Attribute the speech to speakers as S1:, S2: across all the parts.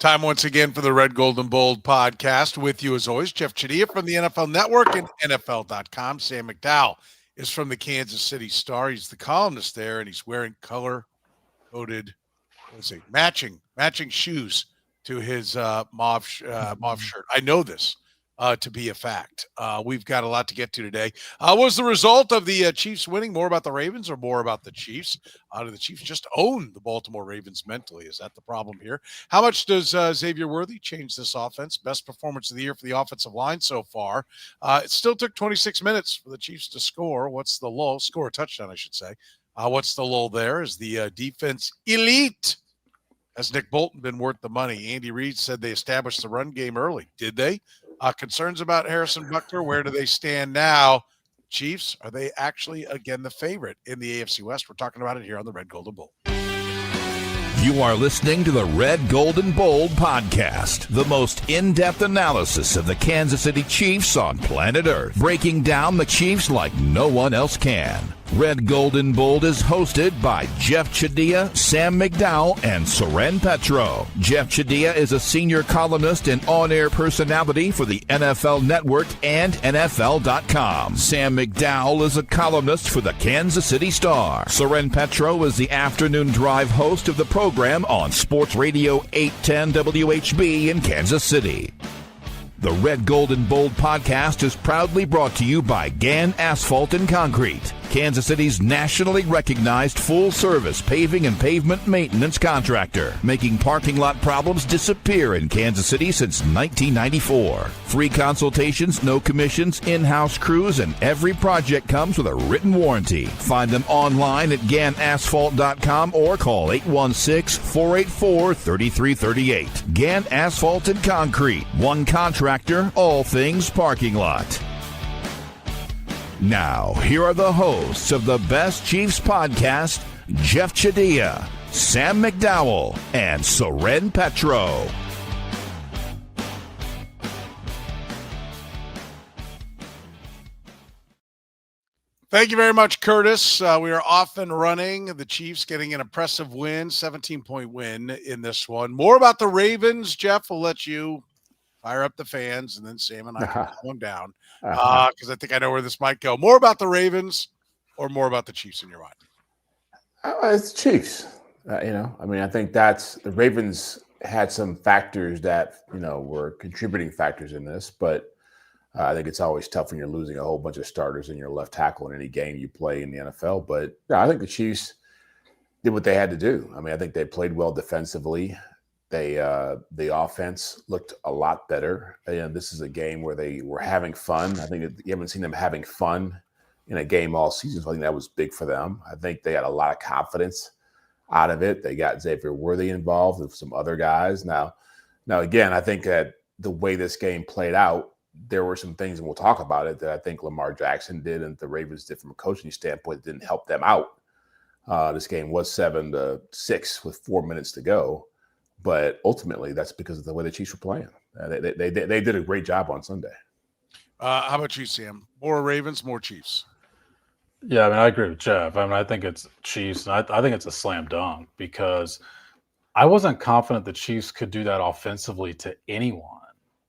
S1: Time once again for the Red, Gold, and Bold podcast. With you as always, Jeff Chadiha from the NFL Network and NFL.com. Sam McDowell is from the Kansas City Star. He's the columnist there, and he's wearing color-coded, matching shoes to his mauve shirt. I know this to be a fact. We've got a lot to get to today. What was the result of the Chiefs winning? More about the Ravens or more about the Chiefs? Do the Chiefs just own the Baltimore Ravens mentally? Is that the problem here? How much does Xavier Worthy change this offense? Best performance of the year for the offensive line so far. It still took 26 minutes for the Chiefs to score. What's the lull? Score a touchdown, I should say. What's the lull there? Is the defense elite? Has Nick Bolton been worth the money? Andy Reid said they established the run game early. Did they? Concerns about Harrison Butker, where do they stand now? Chiefs, are they actually, again, the favorite in the AFC West? We're talking about it here on the Red, Gold, and Bold.
S2: You are listening to the Red, Gold, and Bold podcast, the most in-depth analysis of the Kansas City Chiefs on planet Earth, breaking down the Chiefs like no one else can. Red, Gold, and Bold is hosted by Jeff Chadiha, Sam McDowell, and Soren Petro. Jeff Chadiha is a senior columnist and on-air personality for the NFL Network and NFL.com. Sam McDowell is a columnist for the Kansas City Star. Soren Petro is the afternoon drive host of the program on Sports Radio 810 WHB in Kansas City. The Red, Gold, and Bold podcast is proudly brought to you by Gann Asphalt and Concrete, Kansas City's nationally recognized full-service paving and pavement maintenance contractor, making parking lot problems disappear in Kansas City since 1994. Free consultations, no commissions, in-house crews, and every project comes with a written warranty. Find them online at GannAsphalt.com or call 816-484-3338. Gann Asphalt and Concrete, one contractor, all things parking lot. Now, here are the hosts of the Best Chiefs podcast, Jeff Chadiha, Sam McDowell, and Soren Petro.
S1: Thank you very much, Curtis. We are off and running. The Chiefs getting an impressive win, 17-point win in this one. More about the Ravens. Jeff, will let you fire up the fans, and then Sam and I can calm them down because I think I know where this might go. More about the Ravens or more about the Chiefs in your mind?
S3: It's Chiefs. I think that's the Ravens had some factors that, were contributing factors in this, but I think it's always tough when you're losing a whole bunch of starters in your left tackle in any game you play in the NFL. But I think the Chiefs did what they had to do. I think they played well defensively. The offense looked a lot better. And this is a game where they were having fun. I think you haven't seen them having fun in a game all season. So I think that was big for them. I think they had a lot of confidence out of it. They got Xavier Worthy involved with some other guys. Now again, I think that the way this game played out, there were some things, and we'll talk about it, that I think Lamar Jackson did and the Ravens did from a coaching standpoint that didn't help them out. This game was 7-6 with 4 minutes to go. But ultimately, that's because of the way the Chiefs were playing. They did a great job on Sunday.
S1: How about you, Sam? More Ravens, more Chiefs?
S4: Yeah, I agree with Jeff. I think it's Chiefs, and I think it's a slam dunk because I wasn't confident the Chiefs could do that offensively to anyone.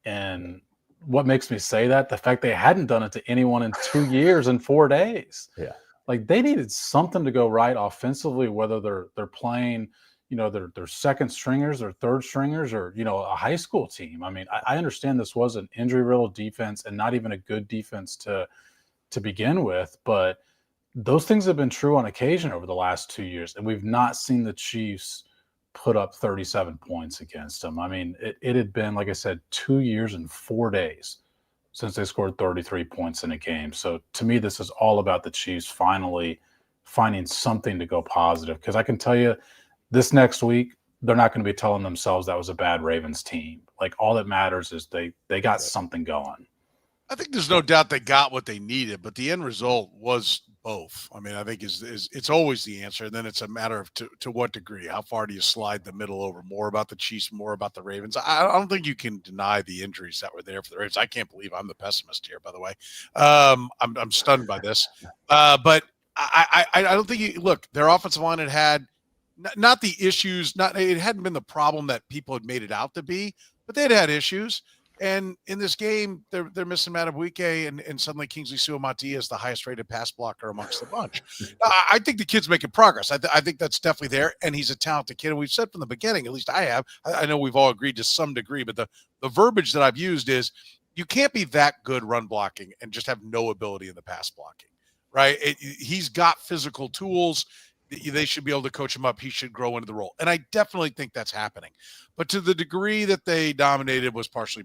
S4: And what makes me say that? The fact they hadn't done it to anyone in 2 years and 4 days.
S3: Yeah.
S4: Like, they needed something to go right offensively, whether they're playing – they're second stringers or third stringers or, a high school team. I understand this was an injury-riddled defense and not even a good defense to begin with, but those things have been true on occasion over the last 2 years, and we've not seen the Chiefs put up 37 points against them. It had been, like I said, 2 years and 4 days since they scored 33 points in a game. So to me, this is all about the Chiefs finally finding something to go positive, because I can tell you, this next week, they're not going to be telling themselves that was a bad Ravens team. Like, all that matters is they got something going.
S1: I think there's no doubt they got what they needed, but the end result was both. I think it's always the answer, and then it's a matter of to what degree. How far do you slide the middle over? More about the Chiefs, more about the Ravens. I don't think you can deny the injuries that were there for the Ravens. I can't believe I'm the pessimist here, by the way. I'm stunned by this. But I don't think look, their offensive line had not the issues, it hadn't been the problem that people had made it out to be, but they'd had issues. And in this game, they're missing Madubuike, and suddenly Kingsley Suamati is the highest rated pass blocker amongst the bunch. I think the kid's making progress. I think that's definitely there, and he's a talented kid. And we've said from the beginning, at least I have. I know we've all agreed to some degree, but the verbiage that I've used is you can't be that good run blocking and just have no ability in the pass blocking, right? He's got physical tools. They should be able to coach him up. He should grow into the role. And I definitely think that's happening. But to the degree that they dominated was partially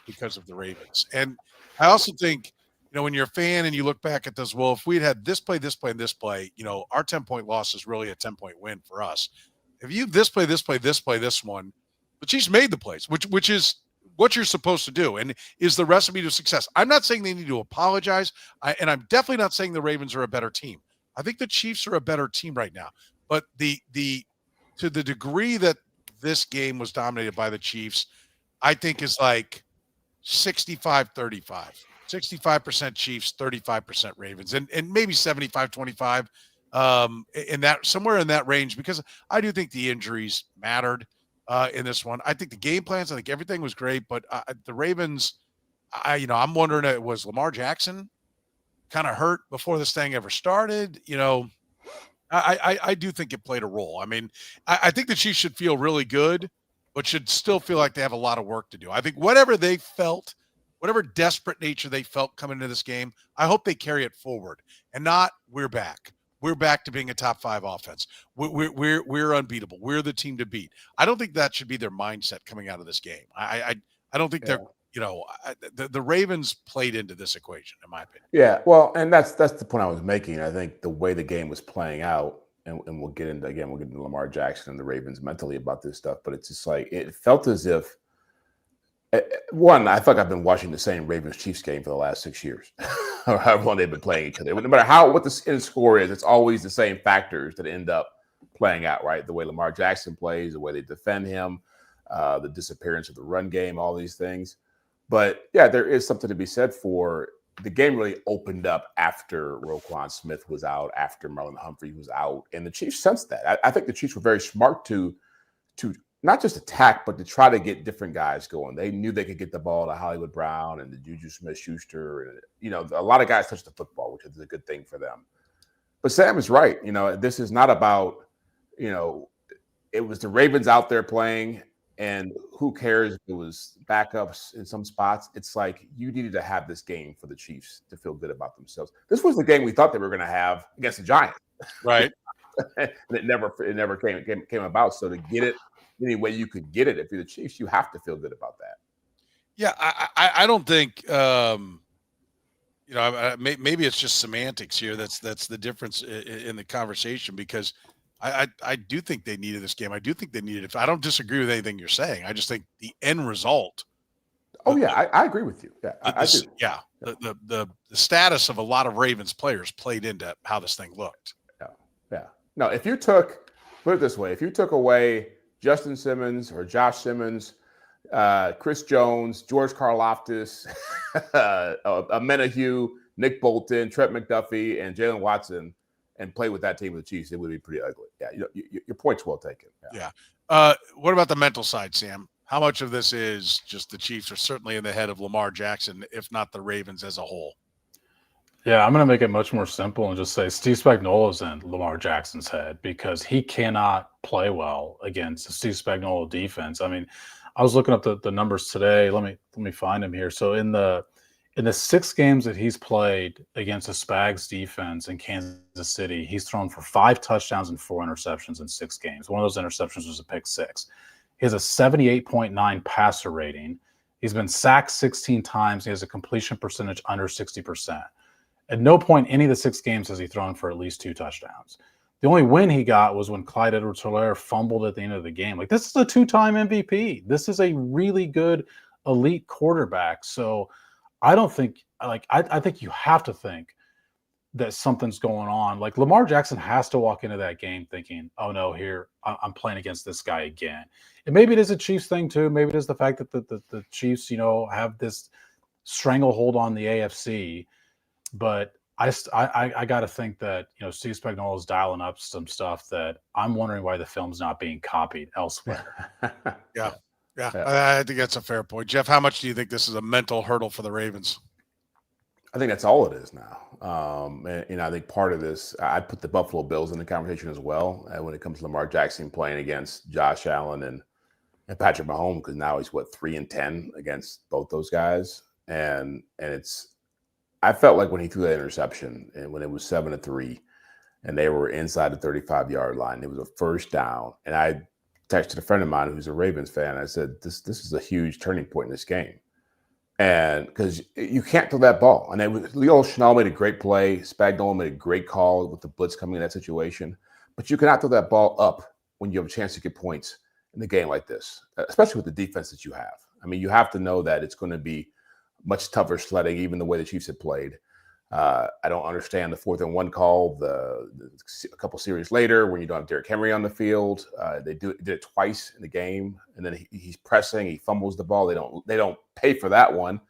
S1: because of the Ravens. And I also think, when you're a fan and you look back at this, well, if we'd had this play, and this play, our 10-point loss is really a 10-point win for us. If you this play, this one, the Chiefs made the plays, which is what you're supposed to do and is the recipe to success. I'm not saying they need to apologize. And I'm definitely not saying the Ravens are a better team. I think the Chiefs are a better team right now, but to the degree that this game was dominated by the Chiefs, I think is like 65-35, 65% Chiefs, 35% Ravens, and maybe 75-25 in that, somewhere in that range, because I do think the injuries mattered in this one. I think the game plans, I think everything was great, but the Ravens, I'm wondering, was Lamar Jackson kind of hurt before this thing ever started? I do think it played a role. I mean, I think the Chiefs should feel really good, but should still feel like they have a lot of work to do. I think whatever they felt, whatever desperate nature they felt coming into this game, I hope they carry it forward and not we're back. We're back to being a top 5 offense. We're unbeatable. We're the team to beat. I don't think that should be their mindset coming out of this game. I don't think they're. The Ravens played into this equation, in my opinion.
S3: Yeah, well, and that's the point I was making. I think the way the game was playing out, and we'll get into Lamar Jackson and the Ravens mentally about this stuff, but it's just like it felt as if I feel like I've been watching the same Ravens-Chiefs game for the last 6 years, or however long they've been playing each other. No matter what the end score is, it's always the same factors that end up playing out, right? The way Lamar Jackson plays, the way they defend him, the disappearance of the run game, all these things. But yeah, there is something to be said for the game really opened up after Roquan Smith was out, after Marlon Humphrey was out, and the Chiefs sensed that. I think the Chiefs were very smart to not just attack, but to try to get different guys going. They knew they could get the ball to Hollywood Brown and the Juju Smith-Schuster, and a lot of guys touched the football, which is a good thing for them. But Sam is right. This is not about it was the Ravens out there playing. And who cares if it was backups in some spots? It's like you needed to have this game for the Chiefs to feel good about themselves. This was the game we thought they were going to have against the Giants,
S1: right?
S3: And it never came about. So to get it any way you could get it, if you're the Chiefs, you have to feel good about that.
S1: Yeah, I don't think maybe it's just semantics here. That's the difference in the conversation, because I do think they needed this game. I do think they needed it. I don't disagree with anything you're saying. I just think the end result.
S3: Oh, yeah, I agree with you. Yeah, I do.
S1: Yeah, the status of a lot of Ravens players played into how this thing looked.
S3: Yeah. No, put it this way, if you took away Justin Simmons or Josh Simmons, Chris Jones, George Karlaftis, Amenahue, Nick Bolton, Trent McDuffie, and Jalen Watson, and play with that team with the Chiefs, it would be pretty ugly. Yeah, your point's well taken.
S1: Yeah. What about the mental side, Sam? How much of this is just the Chiefs are certainly in the head of Lamar Jackson, if not the Ravens as a whole?
S4: Yeah, I'm going to make it much more simple and just say Steve Spagnuolo's in Lamar Jackson's head, because he cannot play well against the Steve Spagnolo defense. I mean, I was looking up the numbers today. Let me find him here. So in the 6 games that he's played against the Spags defense in Kansas City, he's thrown for 5 touchdowns and 4 interceptions in 6 games. One of those interceptions was a pick 6. He has a 78.9 passer rating. He's been sacked 16 times. He has a completion percentage under 60%. At no point any of the 6 games has he thrown for at least 2 touchdowns. The only win he got was when Clyde Edwards-Helaire fumbled at the end of the game. Like, this is a 2-time MVP. This is a really good elite quarterback. So I don't think, I think you have to think that something's going on. Like, Lamar Jackson has to walk into that game thinking, oh no, here I'm playing against this guy again. And maybe it is a Chiefs thing too. Maybe it is the fact that the Chiefs, have this stranglehold on the AFC. But I got to think that, Steve Spagnolo is dialing up some stuff that I'm wondering why the film's not being copied elsewhere.
S1: Yeah. I think that's a fair point. Jeff, how much do you think this is a mental hurdle for the Ravens?
S3: I think that's all it is now. And I think part of this, I'd put the Buffalo Bills in the conversation as well when it comes to Lamar Jackson playing against Josh Allen and Patrick Mahomes, because now he's 3-10 against both those guys. And I felt like when he threw that interception and when it was 7-3 and they were inside the 35-yard line, it was a first down. And I texted a friend of mine who's a Ravens fan. I said, this is a huge turning point in this game. And because you can't throw that ball. And Leo Chenal made a great play. Spagnolo made a great call with the blitz coming in that situation. But you cannot throw that ball up when you have a chance to get points in a game like this, especially with the defense that you have. I mean, you have to know that it's going to be much tougher sledding, even the way the Chiefs had played. I don't understand the 4th-and-1 call a couple series later when you don't have Derrick Henry on the field. They did it twice in the game, and then he's pressing, he fumbles the ball. They don't pay for that one,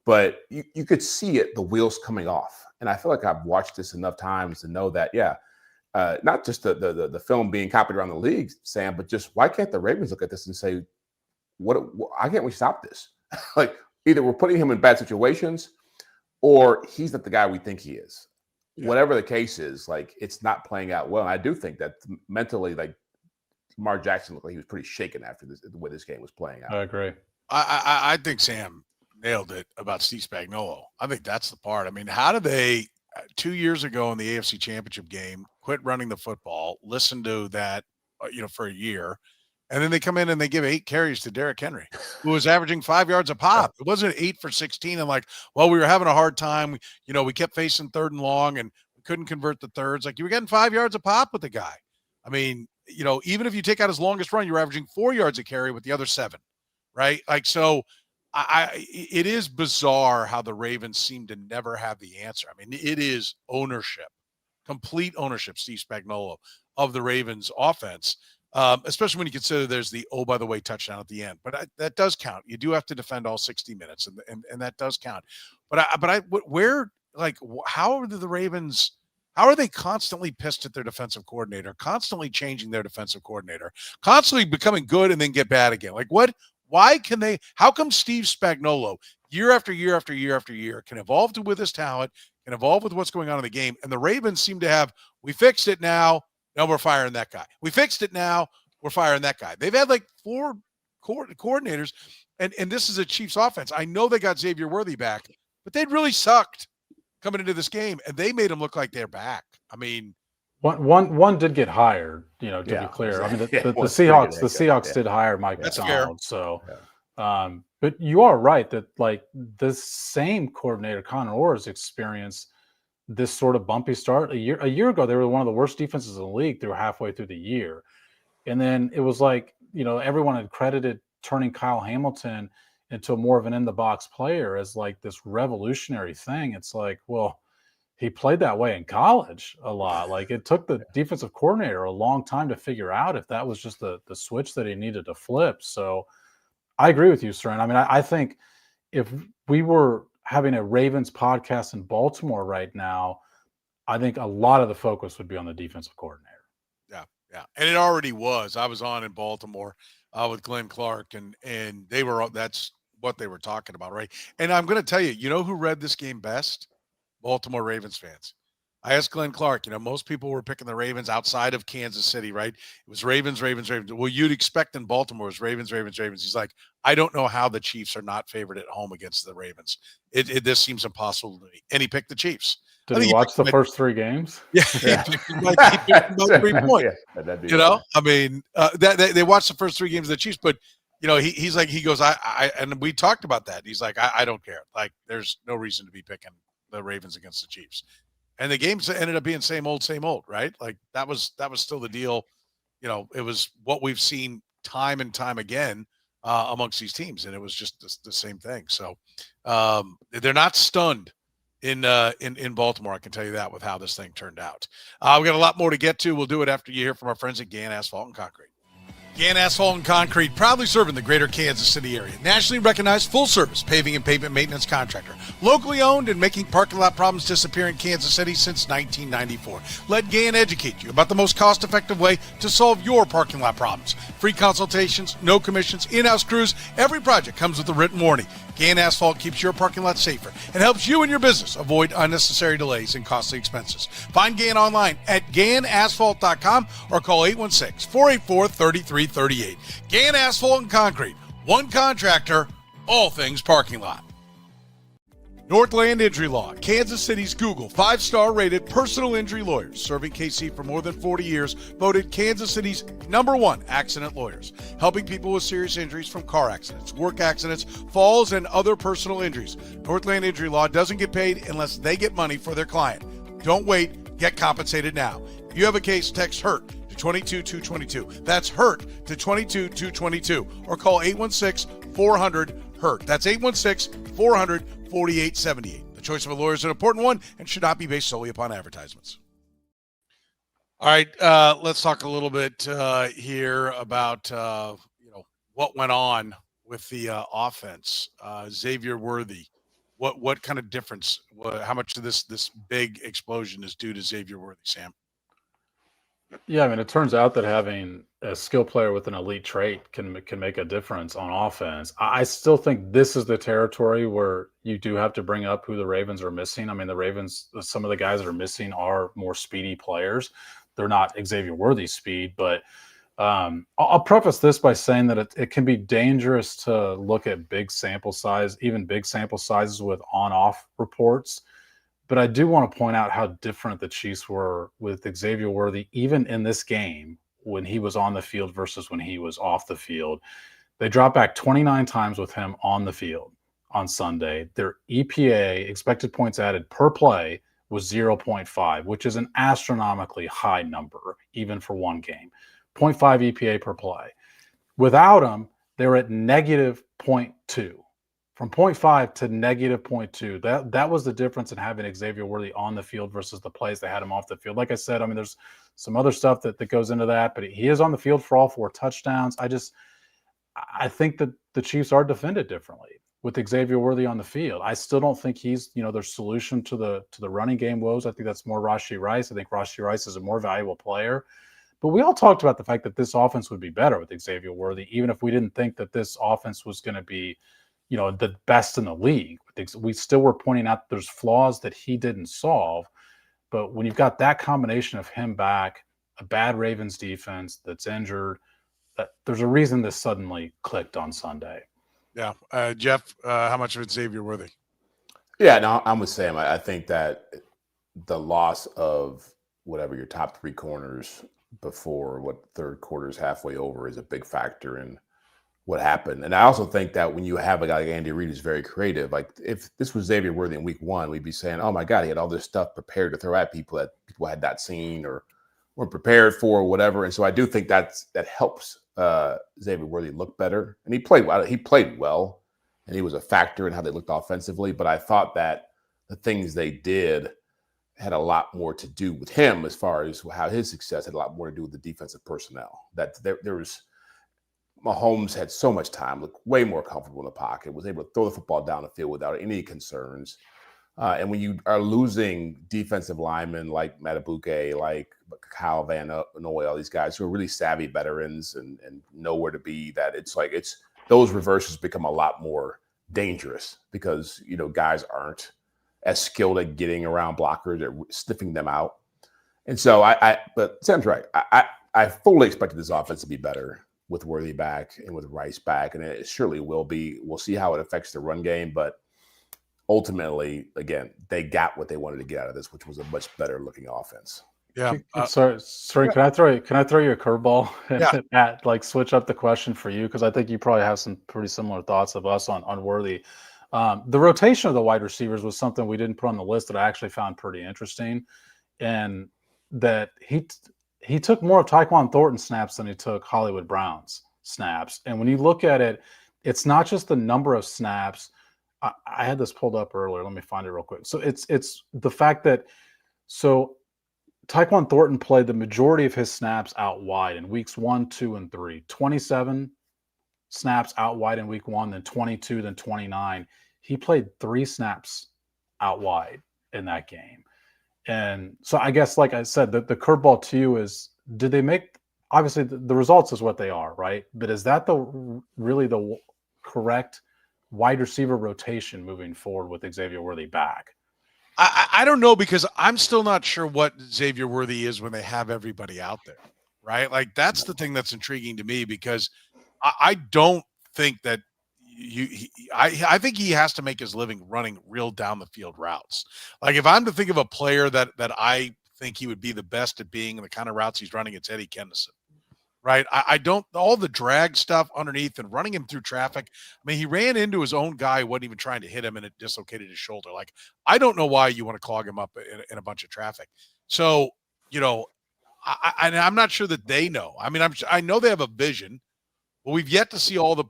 S3: but you could see it, the wheels coming off. And I feel like I've watched this enough times to know that, not just the film being copied around the league, Sam, but just why can't the Ravens look at this and say, why can't we stop this? Like, either we're putting him in bad situations or he's not the guy we think he is. Yeah. Whatever the case is, it's not playing out well. And I do think that mentally, Lamar Jackson looked like he was pretty shaken after the way this game was playing out.
S4: I agree.
S1: I think Sam nailed it about Steve Spagnolo. I think that's the part. I mean, how did they 2 years ago in the AFC Championship game quit running the football, listen to that, for a year, and then they come in and they give 8 carries to Derrick Henry, who was averaging 5 yards a pop. It wasn't 8 for 16 and we were having a hard time. We kept facing 3rd and long and we couldn't convert the thirds. You were getting 5 yards a pop with the guy. I mean, even if you take out his longest run, you're averaging 4 yards a carry with the other 7, right? So it is bizarre how the Ravens seem to never have the answer. I mean, it is ownership, complete ownership, Steve Spagnolo, of the Ravens offense. Especially when you consider there's the, oh, by the way, touchdown at the end. But that does count. You do have to defend all 60 minutes, and that does count. How are the Ravens, how are they constantly pissed at their defensive coordinator, constantly changing their defensive coordinator, constantly becoming good and then get bad again? How come Steve Spagnolo, year after year after year after year, can evolve with his talent, can evolve with what's going on in the game, and the Ravens seem to have, we fixed it now, no, we're firing that guy. We fixed it now. We're firing that guy. They've had 4 coordinators, and this is a Chiefs offense. I know they got Xavier Worthy back, but they'd really sucked coming into this game, and they made them look like they're back. I mean,
S4: one did get hired. To be clear, I mean the Seahawks did hire Mike McDowell. So, but you are right that this same coordinator, Connor Orr's experienced this sort of bumpy start. A year ago, they were one of the worst defenses in the league through halfway through the year. And then it was everyone had credited turning Kyle Hamilton into more of an in-the-box player as this revolutionary thing. It's well, he played that way in college a lot. It took the defensive coordinator a long time to figure out if that was just the switch that he needed to flip. So I agree with you, Soren. I mean, I think if we were having a Ravens podcast in Baltimore right now, I think a lot of the focus would be on the defensive coordinator.
S1: Yeah. And it already was. I was on in Baltimore with Glenn Clark, and that's what they were talking about, right? And I'm going to tell you, who read this game best? Baltimore Ravens fans. I asked Glenn Clark, most people were picking the Ravens outside of Kansas City, right? It was Ravens. Well, you'd expect in Baltimore it was Ravens. He's like, I don't know how the Chiefs are not favored at home against the Ravens. This seems impossible to me. And he picked the Chiefs.
S4: Did he watch the first 3 games?
S1: Yeah. He picked about 3 points. Yeah, I mean, they watched the first 3 games of the Chiefs, but he goes, and we talked about that. He's like, I don't care. There's no reason to be picking the Ravens against the Chiefs. And the games ended up being same old, right? That was still the deal. It was what we've seen time and time again amongst these teams, and it was just the same thing. So they're not stunned in Baltimore. I can tell you that with how this thing turned out. We got a lot more to get to. We'll do it after you hear from our friends at Gann Asphalt and Concrete. Gann Asphalt and Concrete, proudly serving the greater Kansas City area. Nationally recognized full-service paving and pavement maintenance contractor. Locally owned and making parking lot problems disappear in Kansas City since 1994. Let Gann educate you about the most cost-effective way to solve your parking lot problems. Free consultations, no commissions, in-house crews. Every project comes with a written warning. Gann Asphalt keeps your parking lot safer and helps you and your business avoid unnecessary delays and costly expenses. Find Gann online at GannAsphalt.com or call 816-484-3338. Gann Asphalt and Concrete. One contractor, all things parking lot. Northland Injury Law, Kansas City's Google 5-star rated personal injury lawyers, serving KC for more than 40 years, voted Kansas City's #1 accident lawyers, helping people with serious injuries from car accidents, work accidents, falls, and other personal injuries. Northland Injury Law doesn't get paid unless they get money for their client. Don't wait, get compensated now. If you have a case, text HURT to 22222. That's HURT to 22222 or call 816-400-HURT. That's 816-400-4878. The choice of a lawyer is an important one and should not be based solely upon advertisements. All right, let's talk a little bit here about what went on with the offense. Xavier Worthy, what kind of difference? How much of this big explosion is due to Xavier Worthy, Sam?
S4: Yeah, I mean, it turns out that having a skill player with an elite trait can make a difference on offense. I still think this is the territory where you do have to bring up who the Ravens are missing. I mean, the Ravens, some of the guys that are missing are more speedy players. They're not Xavier Worthy speed, but I'll preface this by saying that it can be dangerous to look at big sample size, even big sample sizes with on-off reports. But I do want to point out how different the Chiefs were with Xavier Worthy, even in this game when he was on the field versus when he was off the field. They dropped back 29 times with him on the field on Sunday. Their EPA, expected points added per play, was 0.5, which is an astronomically high number, even for one game. 0.5 EPA per play. Without him, they were at negative 0.2. From 0.5 to negative 0.2, that was the difference in having Xavier Worthy on the field versus the plays they had him off the field. Like I said, I mean, there's some other stuff that goes into that, but he is on the field for all 4 touchdowns. I think that the Chiefs are defended differently with Xavier Worthy on the field. I still don't think he's, their solution to the running game woes. I think that's more Rashee Rice. I think Rashee Rice is a more valuable player. But we all talked about the fact that this offense would be better with Xavier Worthy, even if we didn't think that this offense was going to be the best in the league. We still were pointing out there's flaws that he didn't solve. But when you've got that combination of him back, a bad Ravens defense that's injured, there's a reason this suddenly clicked on Sunday.
S1: Yeah. Jeff, how much of it's Xavier Worthy?
S3: Yeah, no, I'm with Sam. I think that the loss of whatever your top 3 corners before third quarter is halfway over is a big factor in what happened. And I also think that when you have a guy like Andy Reid who's very creative, like if this was Xavier Worthy in week 1, we'd be saying, oh my God, he had all this stuff prepared to throw at people that people had not seen or weren't prepared for or whatever. And so I do think that helps Xavier Worthy look better. And he played well. And he was a factor in how they looked offensively. But I thought that the things they did had a lot more to do with him as far as how his success had a lot more to do with the defensive personnel. That there was Mahomes had so much time, looked way more comfortable in the pocket, was able to throw the football down the field without any concerns. And when you are losing defensive linemen like Matabuke, like Kyle Van Noy, all these guys who are really savvy veterans and know where to be, that it's those reverses become a lot more dangerous because, guys aren't as skilled at getting around blockers, at sniffing them out. And so but Sam's right. I fully expected this offense to be better with Worthy back and with Rice back, and it surely will be. We'll see how it affects the run game, but ultimately, again, they got what they wanted to get out of this, which was a much better looking offense.
S4: Yeah. Sorry. Can I throw you a curveball and switch up the question for you? Because I think you probably have some pretty similar thoughts of us on Worthy. The rotation of the wide receivers was something we didn't put on the list that I actually found pretty interesting, and that he took more of Tyquan Thornton snaps than he took Hollywood Brown's snaps. And when you look at it, it's not just the number of snaps. I had this pulled up earlier. Let me find it real quick. So it's the fact that Tyquan Thornton played the majority of his snaps out wide in weeks 1, 2, and 3. 27 snaps out wide in week 1, then 22, then 29. He played 3 snaps out wide in that game. And so I guess, like I said, the curveball to you is, did they make, obviously the results is what they are, right? But is that really the correct wide receiver rotation moving forward with Xavier Worthy back?
S1: I don't know, because I'm still not sure what Xavier Worthy is when they have everybody out there, right? Like, that's the thing that's intriguing to me, because I don't think that I think he has to make his living running real down the field routes. Like, if I'm to think of a player that I think he would be the best at being in the kind of routes he's running, it's Eddie Kennison. Right. I don't, all the drag stuff underneath and running him through traffic. I mean, he ran into his own guy, wasn't even trying to hit him, and it dislocated his shoulder. Like, I don't know why you want to clog him up in a bunch of traffic. So, I'm not sure that they know. I mean, I know they have a vision, but we've yet to see all the,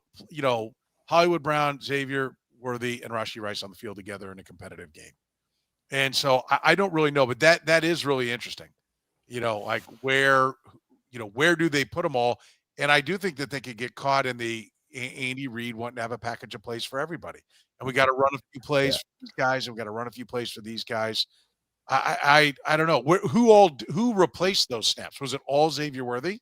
S1: Hollywood Brown, Xavier Worthy, and Rashee Rice on the field together in a competitive game. And so I don't really know, but that is really interesting. Like, where do they put them all? And I do think that they could get caught in the Andy Reid wanting to have a package of plays for everybody. And we got to run a few plays for these guys, and we got to run a few plays for these guys. I don't know. Who replaced those snaps? Was it all Xavier Worthy?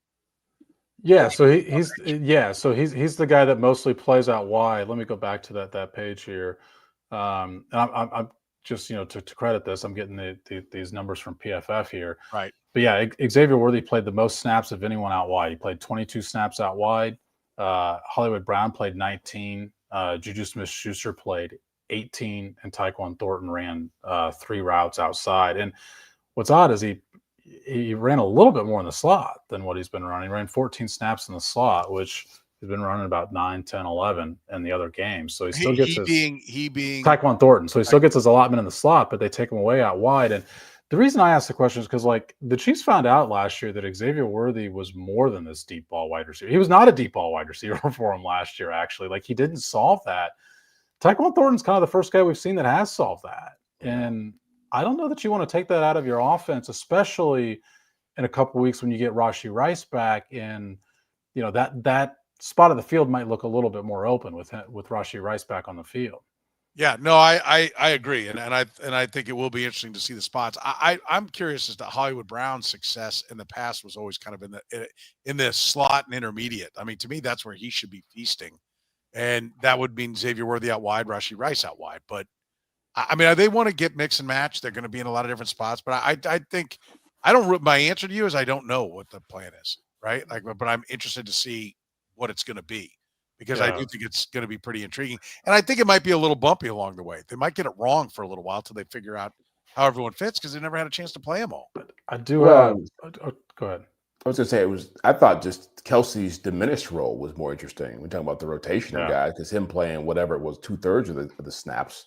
S4: Yeah, so he's the guy that mostly plays out wide. Let me go back to that page here. And I'm just, to credit this, I'm getting these numbers from PFF here.
S1: Right.
S4: But yeah, Xavier Worthy played the most snaps of anyone out wide. He played 22 snaps out wide. Hollywood Brown played 19. Juju Smith-Schuster played 18, and Tyquan Thornton ran 3 routes outside. And what's odd is he ran a little bit more in the slot than what he's been running. He ran 14 snaps in the slot, which he's been running about 9, 10, 11 in the other games. So he still gets
S1: he being
S4: Tyquan Thornton. So he still gets his allotment in the slot, but they take him away out wide. And the reason I asked the question is because, like, the Chiefs found out last year that Xavier Worthy was more than this deep ball wide receiver. He was not a deep ball wide receiver for him last year, actually. Like, he didn't solve that. Tyquan Thornton's kind of the first guy we've seen that has solved that. And I don't know that you want to take that out of your offense, especially in a couple of weeks when you get Rashee Rice back. And, that spot of the field might look a little bit more open with Rashee Rice back on the field. Yeah,
S1: no, I agree, and I think it will be interesting to see the spots. I'm curious as to Hollywood Brown's success in the past was always kind of in the slot and intermediate. I mean, to me, that's where he should be feasting, and that would mean Xavier Worthy out wide, Rashee Rice out wide. But I mean, they want to get mix and match. They're going to be in a lot of different spots. But I think my answer to you is I don't know what the plan is, right? Like, but I'm interested to see what it's going to be. Because I do think it's going to be pretty intriguing. And I think it might be a little bumpy along the way. They might get it wrong for a little while till they figure out how everyone fits, because they never had a chance to play them all.
S4: But I do go ahead.
S3: I was going to say I thought just Kelsey's diminished role was more interesting. We're talking about the rotation of guys, because him playing whatever it was, 2/3 of the snaps.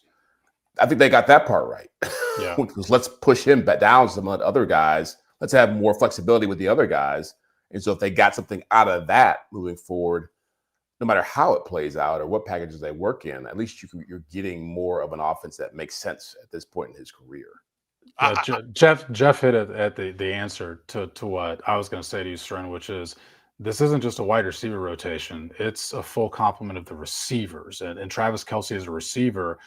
S3: I think they got that part right.
S4: Yeah.
S3: Because let's push him back down some of the other guys. Let's have more flexibility with the other guys. And so if they got something out of that moving forward, no matter how it plays out or what packages they work in, at least you're getting more of an offense that makes sense at this point in his career.
S4: Jeff hit it at the answer to what I was going to say to you, Soren, which is this isn't just a wide receiver rotation. It's a full complement of the receivers. And Travis Kelce is a receiver.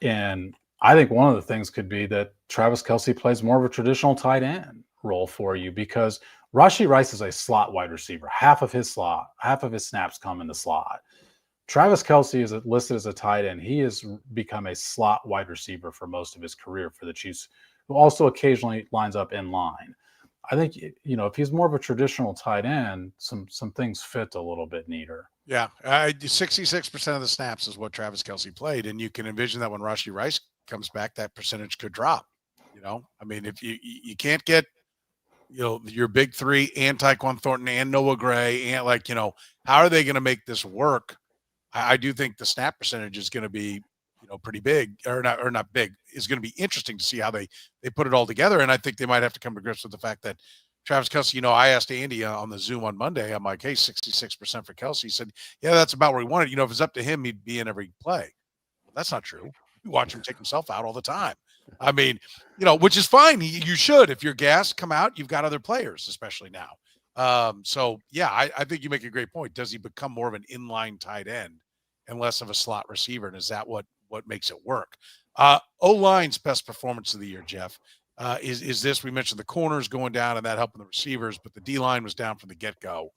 S4: And I think one of the things could be that Travis Kelce plays more of a traditional tight end role for you, because Rashee Rice is a slot wide receiver. Half of his snaps come in the slot. Travis Kelce is listed as a tight end. He has become a slot wide receiver for most of his career for the Chiefs, who also occasionally lines up in line. I think, if he's more of a traditional tight end, some things fit a little bit neater.
S1: Yeah, 66% of the snaps is what Travis Kelce played, and you can envision that when Rashee Rice comes back, that percentage could drop. I mean, if you can't get your big three and Tyquan Thornton and Noah Gray, and how are they going to make this work? I do think the snap percentage is going to be, pretty big, or not big. It's going to be interesting to see how they put it all together. And I think they might have to come to grips with the fact that Travis Kelce, I asked Andy on the Zoom on Monday, I'm like, hey, 66% for Kelce. He said, yeah, that's about where he wanted. If it's up to him, he'd be in every play. That's not true. You watch him take himself out all the time. I mean, which is fine. You should. If you're gassed, come out. You've got other players, especially now. So, yeah, I think you make a great point. Does he become more of an inline tight end and less of a slot receiver? And is that what makes it work? O-line's best performance of the year, Jeff, is this. We mentioned the corners going down and that helping the receivers, but the D-line was down from the get-go.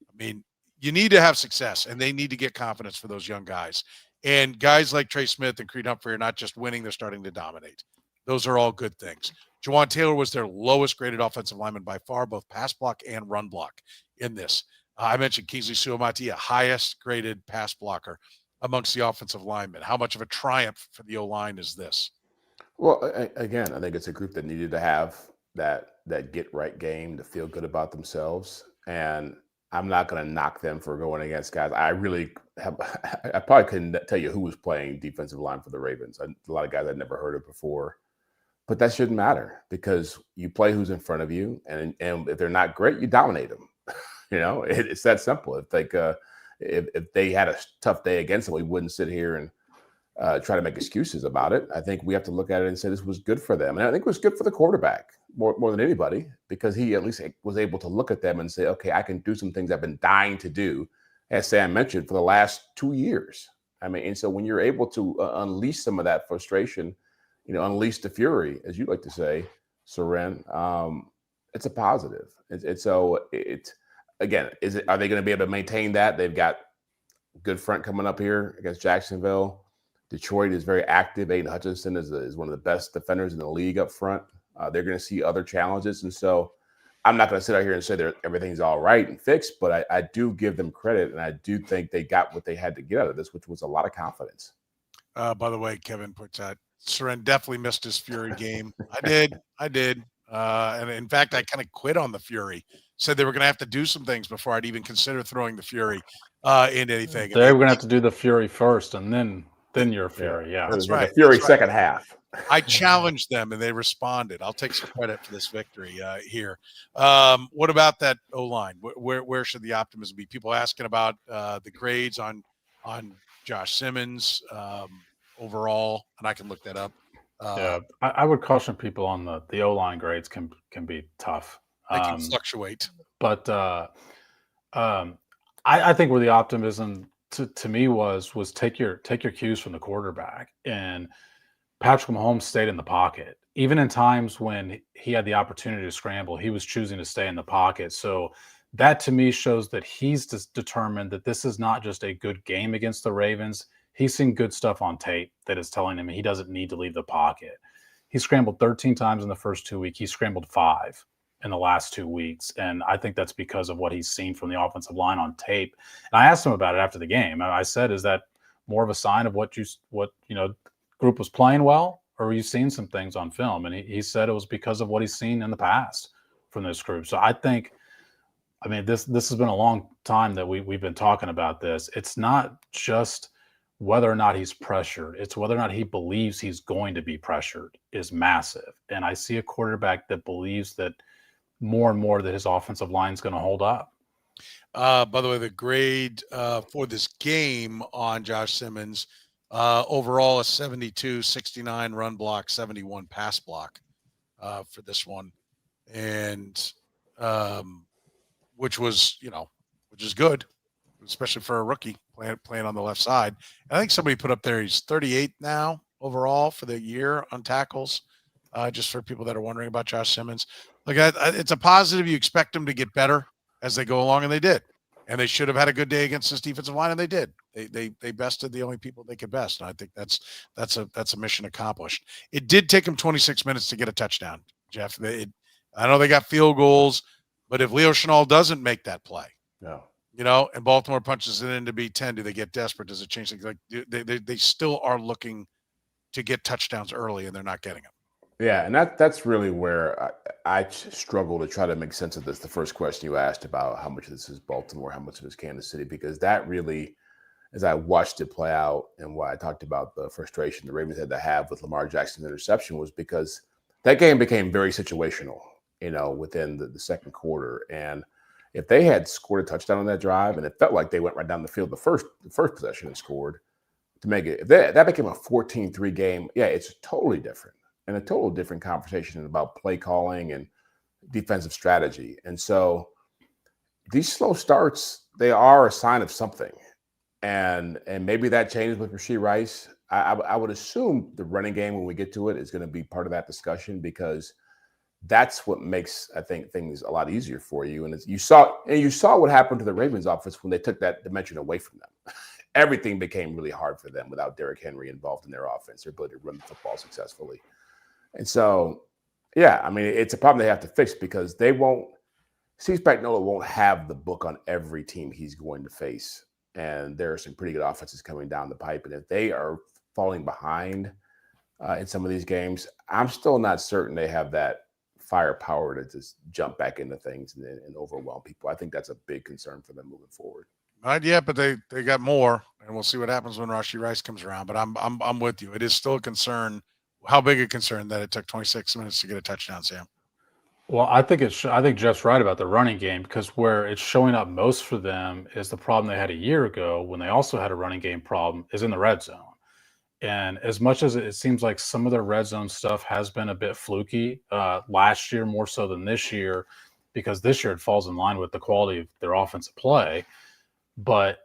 S1: I mean, you need to have success, and they need to get confidence for those young guys. And guys like Trey Smith and Creed Humphrey are not just winning, they're starting to dominate. Those are all good things. Jawan Taylor was their lowest graded offensive lineman by far, both pass block and run block in this. I mentioned Kingsley Suamati, highest graded pass blocker amongst the offensive linemen. How much of a triumph for the O-line is this?
S3: Well, again, I think it's a group that needed to have that get right game to feel good about themselves. And I'm not going to knock them for going against guys. I probably couldn't tell you who was playing defensive line for the Ravens. A lot of guys I'd never heard of before. But that shouldn't matter because you play who's in front of you. And if they're not great, you dominate them. It's that simple. If they had a tough day against them, we wouldn't sit here and try to make excuses about it. I think we have to look at it and say this was good for them. And I think it was good for the quarterback more than anybody because he at least was able to look at them and say, okay, I can do some things I've been dying to do, as Sam mentioned, for the last 2 years. I mean, and so when you're able to unleash some of that frustration, unleash the fury, as you like to say, Soren, it's a positive. Again, are they going to be able to maintain that? They've got good front coming up here against Jacksonville. Detroit is very active. Aiden Hutchinson is one of the best defenders in the league up front. They're going to see other challenges. And so I'm not going to sit out here and say that everything's all right and fixed, but I do give them credit. And I do think they got what they had to get out of this, which was a lot of confidence.
S1: By the way, Kevin puts out, Soren definitely missed his Fury game. I did. And in fact, I kind of quit on the Fury. Said they were going to have to do some things before I'd even consider throwing the Fury into anything.
S4: They were going to have to do the Fury first and then your Fury. Yeah.
S3: That's right. The Fury second half.
S1: I challenged them and they responded. I'll take some credit for this victory here. What about that O-line? Where should the optimism be? People asking about the grades on Josh Simmons overall, and I can look that up.
S4: I would caution people on the O-line grades can be tough.
S1: They can fluctuate.
S4: But I think where the optimism to me was take your cues from the quarterback. And Patrick Mahomes stayed in the pocket. Even in times when he had the opportunity to scramble, he was choosing to stay in the pocket. So that to me shows that he's determined that this is not just a good game against the Ravens. He's seen good stuff on tape that is telling him he doesn't need to leave the pocket. He scrambled 13 times in the first 2 weeks. He scrambled 5 in the last 2 weeks. And I think that's because of what he's seen from the offensive line on tape. And I asked him about it after the game. And I said, is that more of a sign of what group was playing well, or were you seeing some things on film? And he said it was because of what he's seen in the past from this group. So this has been a long time that we've been talking about this. It's not just whether or not he's pressured. It's whether or not he believes he's going to be pressured is massive. And I see a quarterback that believes that more and more that his offensive line is going to hold up.
S1: By the way, the grade for this game on Josh Simmons, overall a 72, 69 run block, 71 pass block for this one. And which is good, especially for a rookie playing on the left side. I think somebody put up there he's 38 now overall for the year on tackles, just for people that are wondering about Josh Simmons. Like it's a positive. You expect them to get better as they go along, and they did. And they should have had a good day against this defensive line, and they did. They bested the only people they could best, and I think that's a mission accomplished. It did take them 26 minutes to get a touchdown, Jeff. I know they got field goals, but if Leo Chenal doesn't make that play,
S3: no.
S1: And Baltimore punches it in to be 10, do they get desperate? Does it change things? Like they still are looking to get touchdowns early, and they're not getting them.
S3: Yeah, and that's really where I struggle to try to make sense of this. The first question you asked about how much of this is Baltimore, how much of it is Kansas City, because that really, as I watched it play out and why I talked about the frustration the Ravens had to have with Lamar Jackson's interception was because that game became very situational, within the second quarter. And if they had scored a touchdown on that drive, and it felt like they went right down the field the first possession and scored to make it, if that became a 14-3 game, yeah, it's totally different. and a total different conversation about play calling and defensive strategy. And so these slow starts, they are a sign of something. And maybe that changes with Rashee Rice. I would assume the running game, when we get to it, is going to be part of that discussion, because that's what makes, I think, things a lot easier for you. And you saw what happened to the Ravens offense when they took that dimension away from them. Everything became really hard for them without Derrick Henry involved in their offense, their ability to run the football successfully. And so, yeah, I mean, it's a problem they have to fix, because Steve Spagnolo won't have the book on every team he's going to face. And there are some pretty good offenses coming down the pipe. And if they are falling behind in some of these games, I'm still not certain they have that firepower to just jump back into things and overwhelm people. I think that's a big concern for them moving forward.
S1: Not yet, but they got more, and we'll see what happens when Rashee Rice comes around. But I'm with you. It is still a concern. How big a concern that it took 26 minutes to get a touchdown, Sam?
S4: Well, I think Jeff's right about the running game, because where it's showing up most for them is the problem they had a year ago when they also had a running game problem is in the red zone. And as much as it seems like some of their red zone stuff has been a bit fluky last year, more so than this year, because this year it falls in line with the quality of their offensive play. But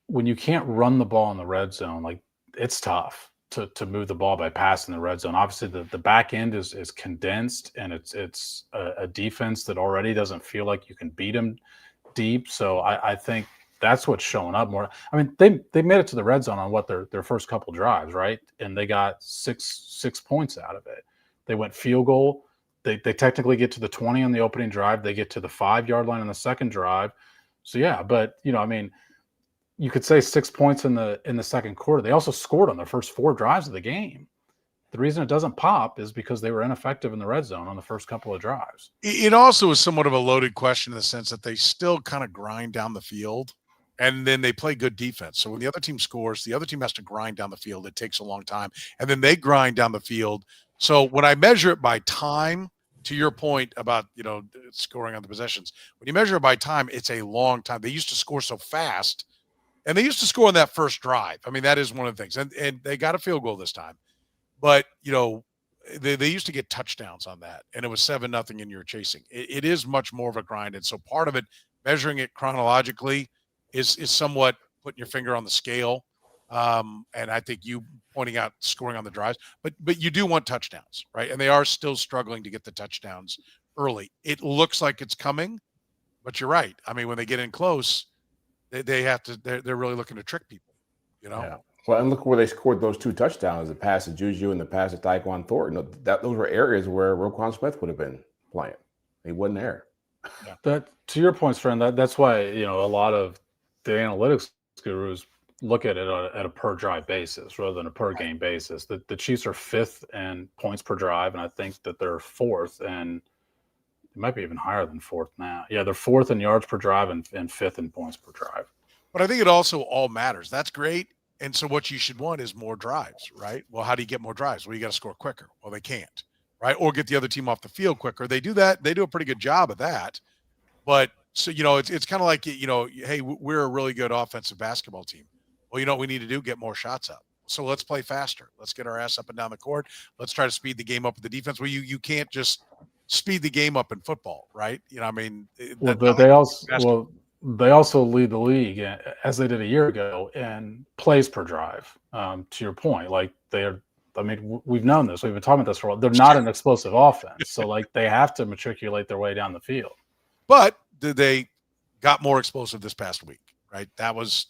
S4: when you can't run the ball in the red zone, like, it's tough to move the ball by passing the red zone. Obviously, the back end is condensed, and it's a defense that already doesn't feel like you can beat them deep. So I think that's what's showing up more. I mean, they made it to the red zone on their first couple drives, right? And they got six points out of it. They went field goal. They technically get to the 20 on the opening drive. They get to the 5-yard line on the second drive. So yeah, but I mean, you could say 6 points in the second quarter. They also scored on their first 4 drives of the game. The reason it doesn't pop is because they were ineffective in the red zone on the first couple of drives.
S1: It also is somewhat of a loaded question in the sense that they still kind of grind down the field, and then they play good defense. So when the other team scores, the other team has to grind down the field. It takes a long time, and then they grind down the field. So when I measure it by time, to your point about, scoring on the possessions, when you measure it by time, it's a long time. They used to score so fast, and they used to score on that first drive. I mean, that is one of the things. And they got a field goal this time. But, they used to get touchdowns on that, and it was 7-0 and you're chasing. It is much more of a grind. And so part of it, measuring it chronologically, is somewhat putting your finger on the scale. And I think you pointing out scoring on the drives, but you do want touchdowns, right? And they are still struggling to get the touchdowns early. It looks like it's coming, but you're right. I mean, when they get in close, they have to. They're really looking to trick people,
S3: Yeah. Well, and look where they scored those 2 touchdowns: the pass to Juju and the pass to Tyquan Thornton. Those were areas where Roquan Smith would have been playing. He wasn't there.
S4: Yeah. That, to your points, friend, that's why a lot of the analytics gurus look at it at a per drive basis rather than a per game basis. The Chiefs are 5th in points per drive, and I think that they're 4th, and it might be even higher than 4th now. Yeah, they're 4th in yards per drive and 5th in points per drive.
S1: But I think it also all matters. That's great. And so what you should want is more drives, right? Well, how do you get more drives? Well, you got to score quicker. Well, they can't, right? Or get the other team off the field quicker. They do that. They do a pretty good job of that. But so, it's kind of like, hey, we're a really good offensive basketball team. Well, you know what we need to do? Get more shots up. So let's play faster. Let's get our ass up and down the court. Let's try to speed the game up with the defense. Well, you can't just speed the game up in football, right? I mean,
S4: they also lead the league, as they did a year ago, in plays per drive. To your point, like we've known this. We've been talking about this for a while. They're not an explosive offense, so they have to matriculate their way down the field.
S1: But they got more explosive this past week, right? That was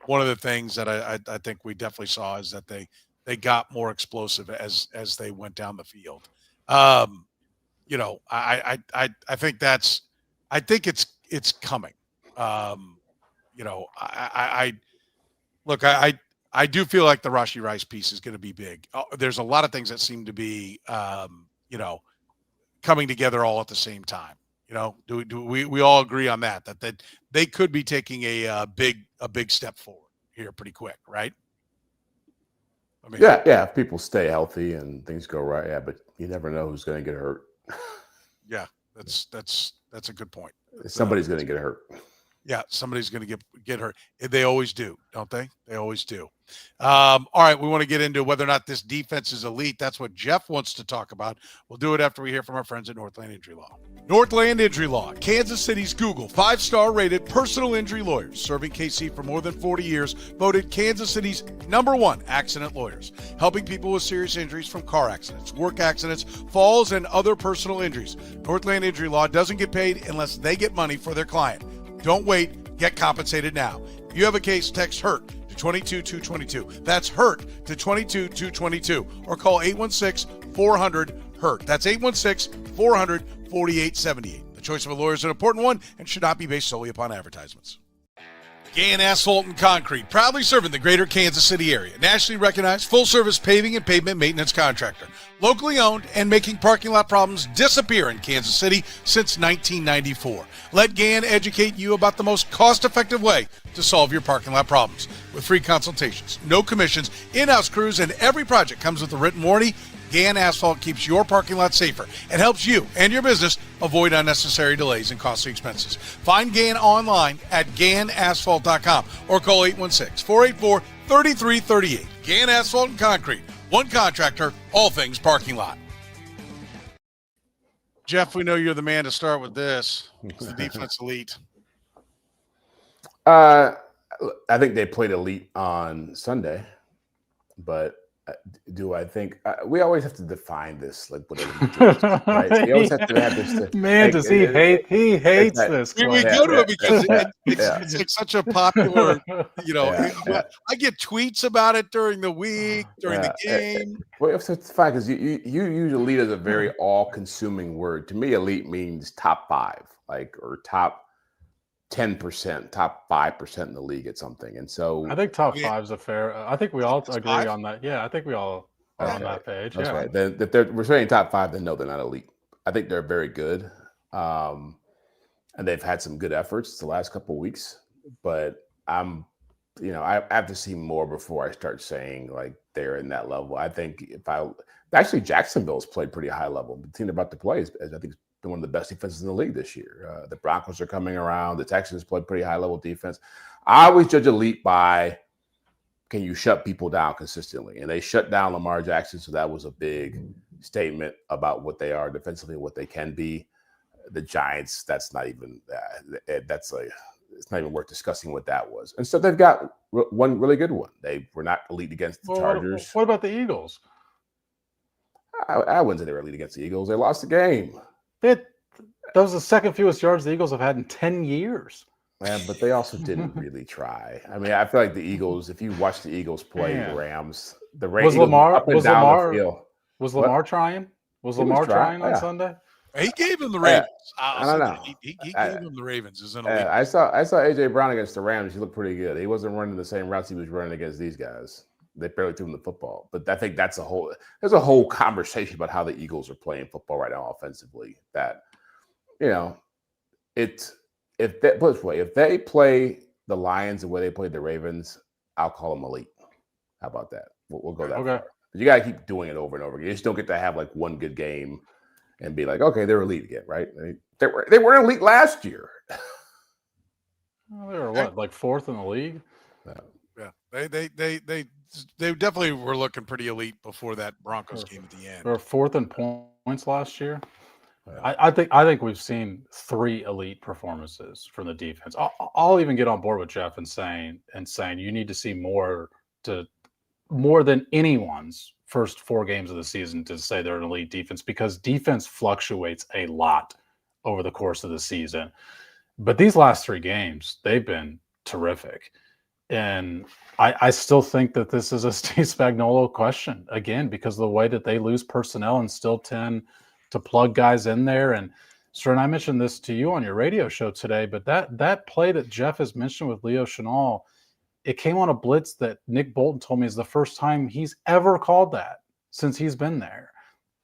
S1: one of the things that I think we definitely saw, is that they got more explosive as they went down the field. I think it's coming. I do feel like the Rashee Rice piece is going to be big. There's a lot of things that seem to be, coming together all at the same time. Do we all agree on that they could be taking a big step forward here pretty quick, right? I mean,
S3: yeah. If people stay healthy and things go right, yeah, but you never know who's going to get hurt.
S1: Yeah, that's a good point.
S3: Somebody's going to get hurt.
S1: Yeah, somebody's going to get hurt. They always do, don't they? They always do. All right, we want to get into whether or not this defense is elite. That's what Jeff wants to talk about. We'll do it after we hear from our friends at Northland Injury Law. Northland Injury Law, Kansas City's Google 5-star rated personal injury lawyers, serving KC for more than 40 years, voted Kansas City's #1 accident lawyers, helping people with serious injuries from car accidents, work accidents, falls, and other personal injuries. Northland Injury Law doesn't get paid unless they get money for their client. Don't wait. Get compensated now. If you have a case, text HURT to 22222. That's HURT to 22222. Or call 816-400-HURT. That's 816-400-4878. The choice of a lawyer is an important one and should not be based solely upon advertisements. Gann Asphalt and Concrete, proudly serving the greater Kansas City area. Nationally recognized full-service paving and pavement maintenance contractor. Locally owned and making parking lot problems disappear in Kansas City since 1994. Let Gann educate you about the most cost-effective way to solve your parking lot problems. With free consultations, no commissions, in-house crews, and every project comes with a written warranty, Gann Asphalt keeps your parking lot safer and helps you and your business avoid unnecessary delays and costly expenses. Find Gann online at GannAsphalt.com or call 816-484-3338. Gann Asphalt and Concrete, one contractor, all things parking lot. Jeff, we know you're the man to start with this. It's the defense elite.
S3: I think they played elite on Sunday, but do I think we always have to define this, like whatever we do, right? We always have to have this.
S4: Man,
S3: like,
S4: does he hate? He hates this.
S1: We go to it because it's like such a popular, I get tweets about it during the week, during the game.
S3: Well, it's fine because you use elite as a very all-consuming word. To me, elite means top 5, or top 10%, top 5% in the league at something. And so
S4: I think top 5 is a fair. I think we all agree on that. Yeah, I think we all are on that page.
S3: That's right. Then if we're saying top 5, then no, they're not elite. I think they're very good, and they've had some good efforts the last couple of weeks. But I have to see more before I start saying like they're in that level. I think actually Jacksonville's played pretty high level. The team they're about to play is, I think, been one of the best defenses in the league this year. The Broncos are coming around. The Texans play pretty high-level defense. I always judge elite by, can you shut people down consistently? And they shut down Lamar Jackson, so that was a big statement about what they are defensively and what they can be. The Giants, it's not even worth discussing what that was. And so they've got one really good one. They were not elite against the Chargers.
S4: What about the Eagles?
S3: I wouldn't say they were elite against the Eagles. They lost the game.
S4: That was the second fewest yards the Eagles have had in 10 years.
S3: Yeah, but they also didn't really try. I mean, I feel like the Eagles, if you watch the Eagles play the Rams,
S4: was Lamar
S3: up and down the field.
S4: Was Lamar trying? Was Lamar trying on Sunday?
S1: He gave him the Ravens.
S3: I don't know.
S1: He gave him the Ravens.
S3: I saw AJ Brown against the Rams. He looked pretty good. He wasn't running the same routes he was running against these guys. They barely threw him the football. But I think there's a whole conversation about how the Eagles are playing football right now offensively. That, if they play the Lions the way they played the Ravens, I'll call them elite. How about that? We'll go that far. But you got to keep doing it over and over again. You just don't get to have like one good game and be like, okay, they're elite again, right? They were elite last year.
S4: Well, they were what, like 4th in the league?
S1: Yeah, they definitely were looking pretty elite before that Broncos game at the end.
S4: They were 4th in points last year. I think we've seen 3 elite performances from the defense. I'll even get on board with Jeff and saying you need to see more than anyone's first 4 games of the season to say they're an elite defense, because defense fluctuates a lot over the course of the season. But these last 3 games, they've been terrific. And I still think that this is a Steve Spagnolo question, again, because of the way that they lose personnel and still tend to plug guys in there. And Soren, I mentioned this to you on your radio show today, but that play that Jeff has mentioned with Leo Chenal, it came on a blitz that Nick Bolton told me is the first time he's ever called that since he's been there.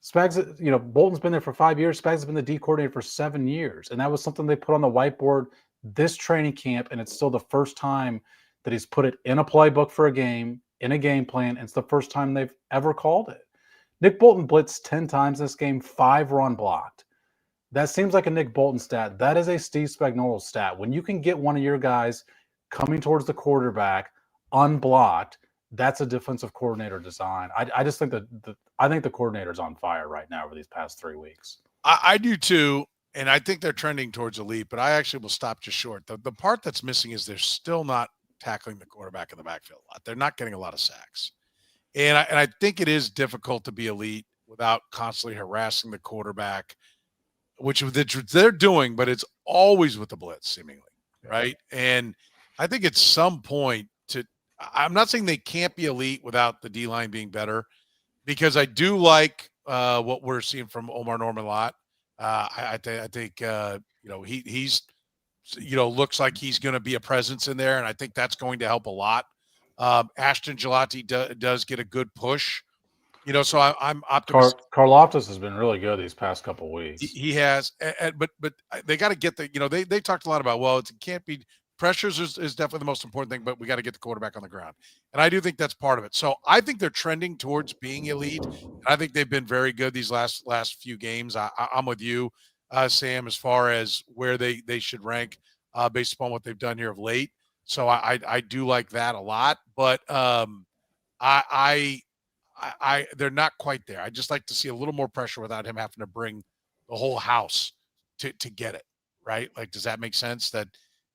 S4: Spags, Bolton's been there for 5 years. Spags has been the D coordinator for 7 years. And that was something they put on the whiteboard this training camp. And it's still the first time that he's put it in a playbook for a game, in a game plan. It's the first time they've ever called it. Nick Bolton blitzed 10 times this game, 5 were unblocked. That seems like a Nick Bolton stat. That is a Steve Spagnolo stat. When you can get one of your guys coming towards the quarterback unblocked, that's a defensive coordinator design. I just think I think the coordinator's on fire right now over these past 3 weeks.
S1: I do too, and I think they're trending towards elite, but I actually will stop just short. The part that's missing is they're still not tackling the quarterback in the backfield a lot. They're not getting a lot of sacks. And I think it is difficult to be elite without constantly harassing the quarterback, which they're doing, but it's always with the blitz, seemingly, right? And I think at some point I'm not saying they can't be elite without the D-line being better, because I do like what we're seeing from Omar Norman a lot. I think he's looks like he's going to be a presence in there, and I think that's going to help a lot. Ashton Gelati does get a good push, so I'm optimistic.
S4: Karloftis has been really good these past couple weeks.
S1: He has, but they got to get they talked a lot about, it can't be pressures is definitely the most important thing, but we got to get the quarterback on the ground, and I do think that's part of it. So I think they're trending towards being elite, and I think they've been very good these last few games. I'm with you, Sam, as far as where they should rank based upon what they've done here of late. So I do like that a lot, but they're not quite there. I just like to see a little more pressure without him having to bring the whole house to get it, right? Like, does that make sense? That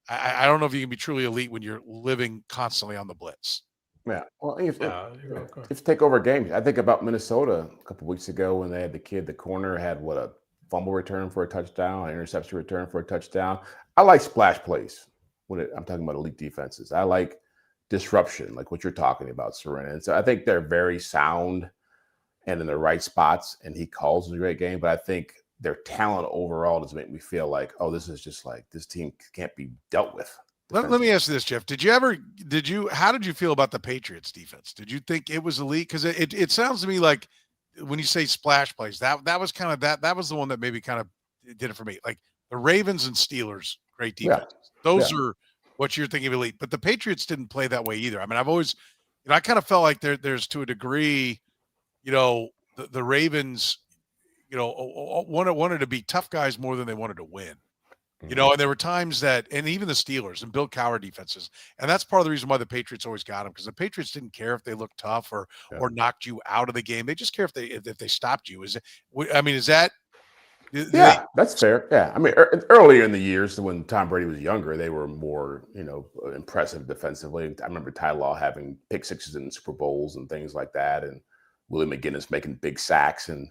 S1: I don't know if you can be truly elite when you're living constantly on the blitz.
S3: Yeah. Well, if you take over games, I think about Minnesota a couple weeks ago when they had the corner had a fumble return for a touchdown, an interception return for a touchdown. I like splash plays I'm talking about elite defenses. I like disruption, like what you're talking about, Soren. And so I think they're very sound and in the right spots, and he calls a great game. But I think their talent overall does make me feel like, this is just like this team can't be dealt with.
S1: Let me ask you this, Jeff. How did you feel about the Patriots defense? Did you think it was elite? Because it sounds to me like when you say splash plays, that was kind of that was the one that maybe kind of did it for me. Like the Ravens and Steelers, great defense. Yeah. Those are what you're thinking of elite. But the Patriots didn't play that way either. I mean, I've always, I kind of felt like there's to a degree, the Ravens, wanted to be tough guys more than they wanted to win. And there were times and even the Steelers and Bill Cowher defenses, and that's part of the reason why the Patriots always got them, because the Patriots didn't care if they looked tough or knocked you out of the game. They just care if they stopped you. Is that?
S3: Yeah, that's fair. Yeah, I mean, earlier in the years when Tom Brady was younger, they were more, impressive defensively. I remember Ty Law having pick sixes in Super Bowls and things like that, and Willie McGinnis making big sacks. And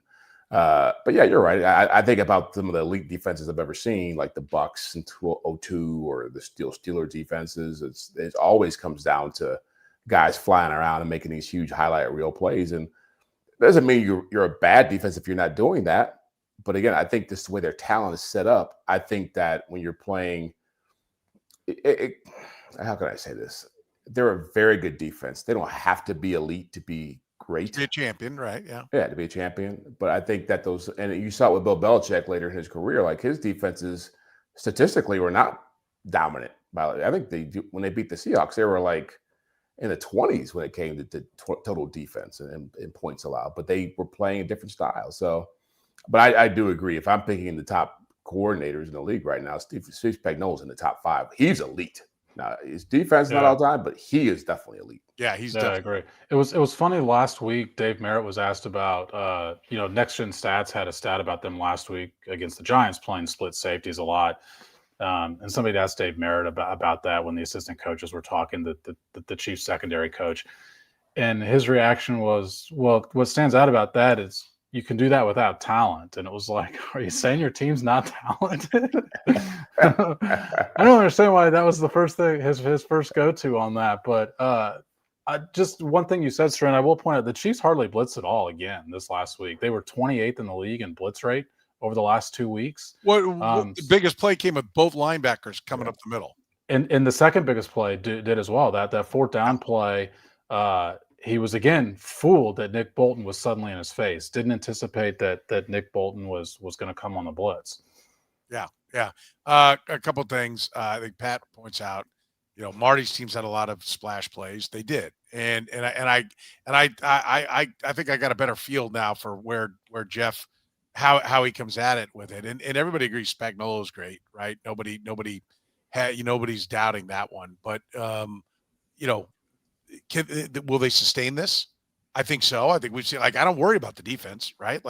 S3: but yeah, you're right. I think about some of the elite defenses I've ever seen, like the Bucks in 2002 or the Steelers defenses. It always comes down to guys flying around and making these huge highlight reel plays, and it doesn't mean you're a bad defense if you're not doing that. But again, I think this is the way their talent is set up. I think that when you're playing, how can I say this? They're a very good defense. They don't have to be elite to be great.
S1: To be a champion, right? Yeah.
S3: Yeah, to be a champion. But I think that and you saw it with Bill Belichick later in his career, like his defenses statistically were not dominant. I think when they beat the Seahawks, they were like in the 20s when it came to total defense and points allowed. But they were playing a different style. So. But I do agree. If I'm picking the top coordinators in the league right now, Steve Spagnolo's in the top 5. He's elite. Now his defense not all time, but he is definitely elite.
S1: Yeah, he's definitely.
S4: I agree. It was funny last week. Dave Merritt was asked about Next Gen Stats had a stat about them last week against the Giants playing split safeties a lot. And somebody asked Dave Merritt about that when the assistant coaches were talking, the chief secondary coach, and his reaction was, well, what stands out about that is you can do that without talent. And it was like, are you saying your team's not talented? I don't understand why that was the first thing, his first go-to on that. But just one thing you said, Soren, I will point out, the Chiefs hardly blitzed at all again this last week. They were 28th in the league in blitz rate over the last 2 weeks.
S1: What the biggest play came with both linebackers coming up the middle.
S4: And the second biggest play did as well. That fourth down play, he was again fooled that Nick Bolton was suddenly in his face. Didn't anticipate that Nick Bolton was going to come on the blitz.
S1: Yeah. A couple of things. I think Pat points out. Marty's teams had a lot of splash plays. They did, and I think I got a better feel now for where Jeff how he comes at it with it, and everybody agrees Spagnolo is great, right? Nobody's doubting that one, but will they sustain this? I think so. I think we've seen, I don't worry about the defense, right?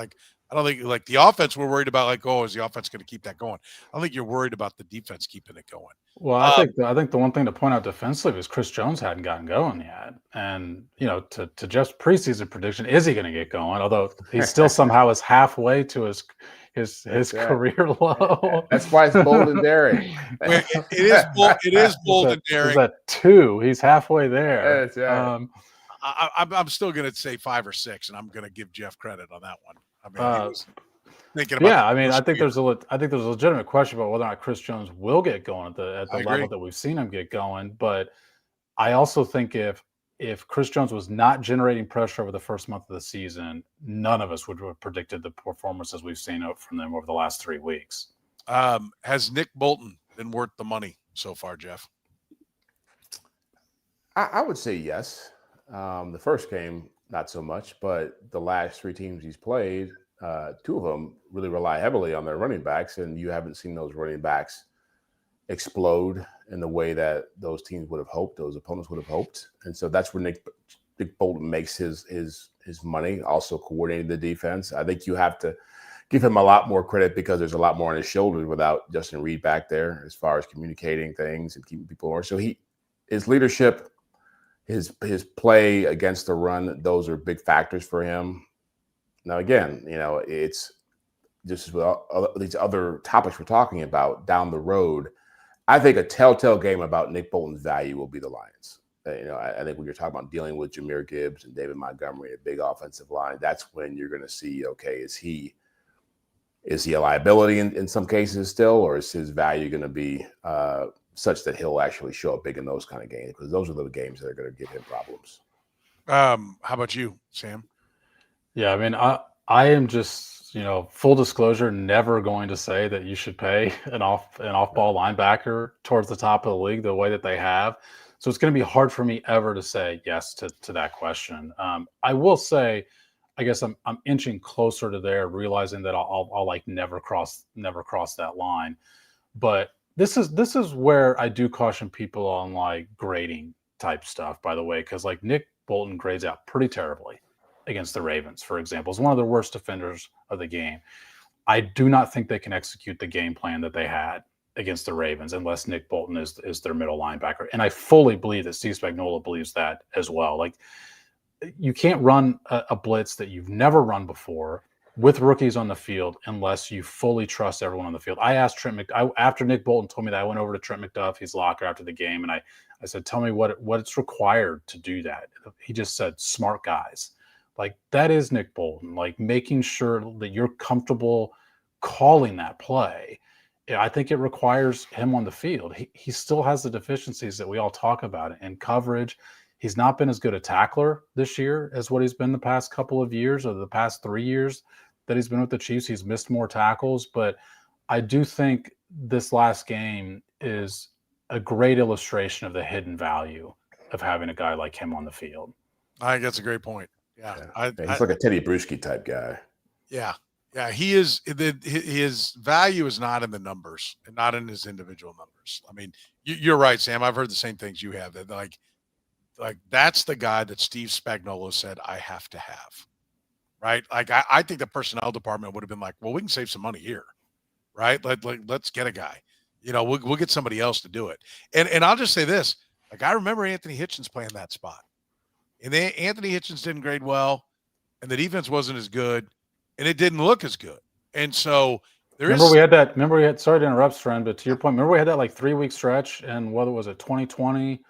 S1: I don't think the offense we're worried about, is the offense going to keep that going? I don't think you're worried about the defense keeping it going.
S4: Well, I think the one thing to point out defensively is Chris Jones hadn't gotten going yet, and to Jeff's preseason prediction, is he going to get going? Although he still somehow is halfway to his career low.
S3: That's why it's bold and daring.
S1: It is bold and daring.
S4: He's at 2. He's halfway there.
S3: That's right.
S1: I'm still going to say 5 or 6, and I'm going to give Jeff credit on that one. I mean, he was thinking about.
S4: Yeah, I mean, I think there's a legitimate question about whether or not Chris Jones will get going at the level that we've seen him get going. But I also think if Chris Jones was not generating pressure over the first month of the season, none of us would have predicted the performances we've seen from them over the last 3 weeks.
S1: Has Nick Bolton been worth the money so far, Jeff?
S3: I would say yes. The first game, not so much, but the last 3 teams he's played, 2 of them really rely heavily on their running backs, and you haven't seen those running backs explode in the way that those teams would have hoped, those opponents would have hoped. And so that's where Nick Bolton makes his money, also coordinating the defense. I think you have to give him a lot more credit because there's a lot more on his shoulders without Justin Reid back there as far as communicating things and keeping people on. So his leadership, his play against the run, those are big factors for him. Now, again, it's just with these other topics we're talking about down the road. I think a telltale game about Nick Bolton's value will be the Lions. I think when you're talking about dealing with Jahmyr Gibbs and David Montgomery, a big offensive line, that's when you're going to see, okay, is he a liability in some cases still, or is his value going to be such that he'll actually show up big in those kind of games? Because those are the games that are going to give him problems.
S1: How about you, Sam?
S4: Yeah, I mean, I am just, full disclosure, never going to say that you should pay an off-ball linebacker towards the top of the league the way that they have. So it's going to be hard for me ever to say yes to that question. I will say, I guess I'm inching closer to there, realizing that I'll never cross that line. But this is where I do caution people on grading type stuff, by the way, because Nick Bolton grades out pretty terribly against the Ravens, for example. Is one of the worst defenders of the game. I do not think they can execute the game plan that they had against the Ravens unless Nick Bolton is their middle linebacker. And I fully believe that Steve Spagnolo believes that as well. You can't run a blitz that you've never run before with rookies on the field unless you fully trust everyone on the field. I asked after Nick Bolton told me that, I went over to Trent McDuff, his locker, after the game, and I said, tell me what it's required to do that. He just said, smart guys. That is Nick Bolton, making sure that you're comfortable calling that play. I think it requires him on the field. He still has the deficiencies that we all talk about in coverage. He's not been as good a tackler this year as what he's been the past couple of years, or the past 3 years that he's been with the Chiefs. He's missed more tackles, but I do think this last game is a great illustration of the hidden value of having a guy like him on the field.
S1: I think that's a great point. Yeah.
S3: He's like a Teddy Bruschi type guy.
S1: Yeah. Yeah. He is. His value is not in the numbers and not in his individual numbers. I mean, you're right, Sam. I've heard the same things you have, that that's the guy that Steve Spagnolo said I have to have, right? I think the personnel department would have been like, well, we can save some money here, right? Let's get a guy, we'll get somebody else to do it. And I'll just say this, I remember Anthony Hitchens playing that spot, and Anthony Hitchens didn't grade well, and the defense wasn't as good, and it didn't look as good. And so
S4: we had, sorry to interrupt, friend, but to your point, remember we had that 3-week stretch, and whether it was 2020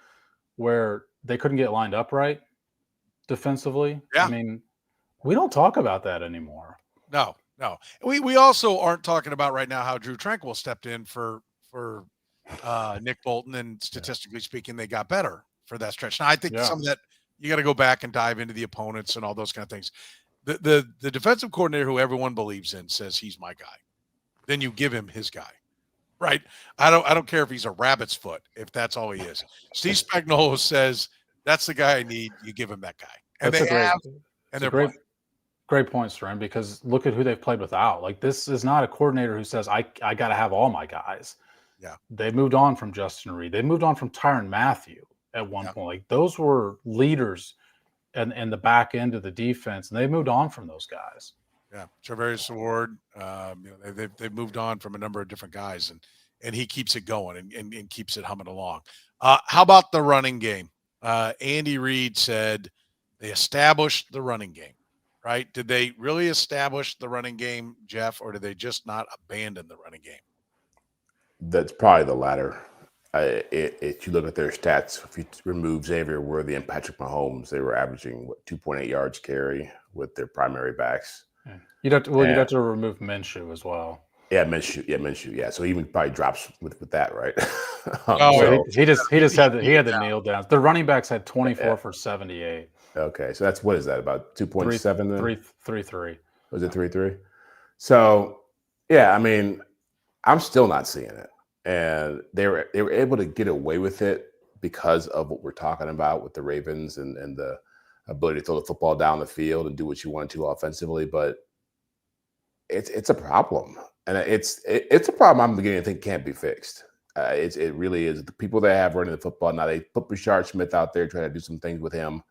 S4: where they couldn't get lined up right defensively.
S1: Yeah.
S4: I mean, we don't talk about that anymore.
S1: No. We also aren't talking about right now how Drew Tranquil stepped in for Nick Bolton, and statistically speaking, they got better for that stretch. Now, I think some of that, you got to go back and dive into the opponents and all those kind of things. The defensive coordinator who everyone believes in says he's my guy. Then you give him his guy. Right. I don't care if he's a rabbit's foot, if that's all he is. Steve Spagnolo says that's the guy I need. You give him that guy, and they're playing.
S4: Great point, Soren, because look at who they've played without. Like, this is not a coordinator who says, I got to have all my guys.
S1: Yeah.
S4: They moved on from Justin Reid. They moved on from Tyrann Mathieu at one point. Like, those were leaders in the back end of the defense, and they moved on from those guys.
S1: Yeah, Xavier Worthy. They've moved on from a number of different guys, and he keeps it going and keeps it humming along. How about the running game? Andy Reid said they established the running game, right? Did they really establish the running game, Jeff, or did they just not abandon the running game?
S3: That's probably the latter. If you look at their stats, if you remove Xavier Worthy and Patrick Mahomes, they were averaging 2.8 yards carry with their primary backs.
S4: You'd have to remove Minshew as well.
S3: Yeah, Minshew. Yeah, so he even probably drops with that, right?
S4: He had the kneel downs. The running backs had 24 for 78.
S3: Okay, so what is that, about 2.7 then?
S4: 3.3.
S3: Was it 3.3? So yeah, I mean, I'm still not seeing it, and they were able to get away with it because of what we're talking about with the Ravens and the ability to throw the football down the field and do what you want to offensively, but it's a problem, and it's a problem I'm beginning to think can't be fixed. It really is. The people they have running the football now, they put Rashard Smith out there trying to do some things with him,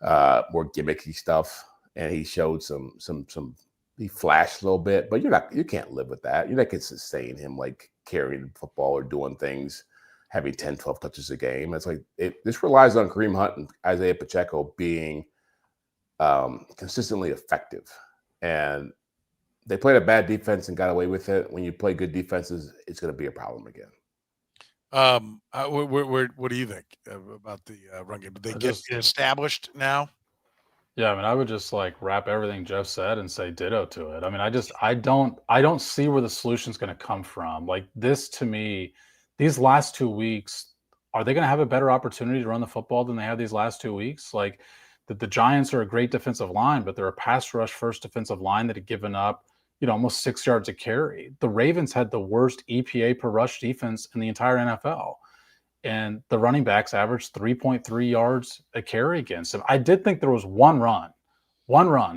S3: more gimmicky stuff, and he showed some. He flashed a little bit, but you can't live with that. You're not going to sustain him like carrying the football or doing things, having 10, 12 touches a game. It's like this relies on Kareem Hunt and Isaiah Pacheco being consistently effective, and they played a bad defense and got away with it. When you play good defenses, it's going to be a problem again.
S1: What do you think about the run game? Did they get established now?
S4: Yeah, I mean, I would just wrap everything Jeff said and say ditto to it. I mean, I don't see where the solution's going to come from. Like, this, to me, these last 2 weeks, are they going to have a better opportunity to run the football than they have these last 2 weeks? Like, the Giants are a great defensive line, but they're a pass rush first defensive line that had given up, almost 6 yards a carry. The Ravens had the worst EPA per rush defense in the entire NFL. And the running backs averaged 3.3 yards a carry against them. I did think there was one run.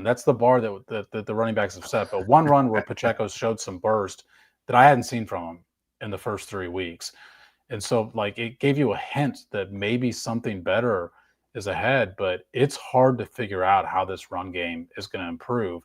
S4: That's the bar that the running backs have set. But one run where Pacheco showed some burst that I hadn't seen from him in the first 3 weeks. And so, it gave you a hint that maybe something better is ahead. But it's hard to figure out how this run game is going to improve.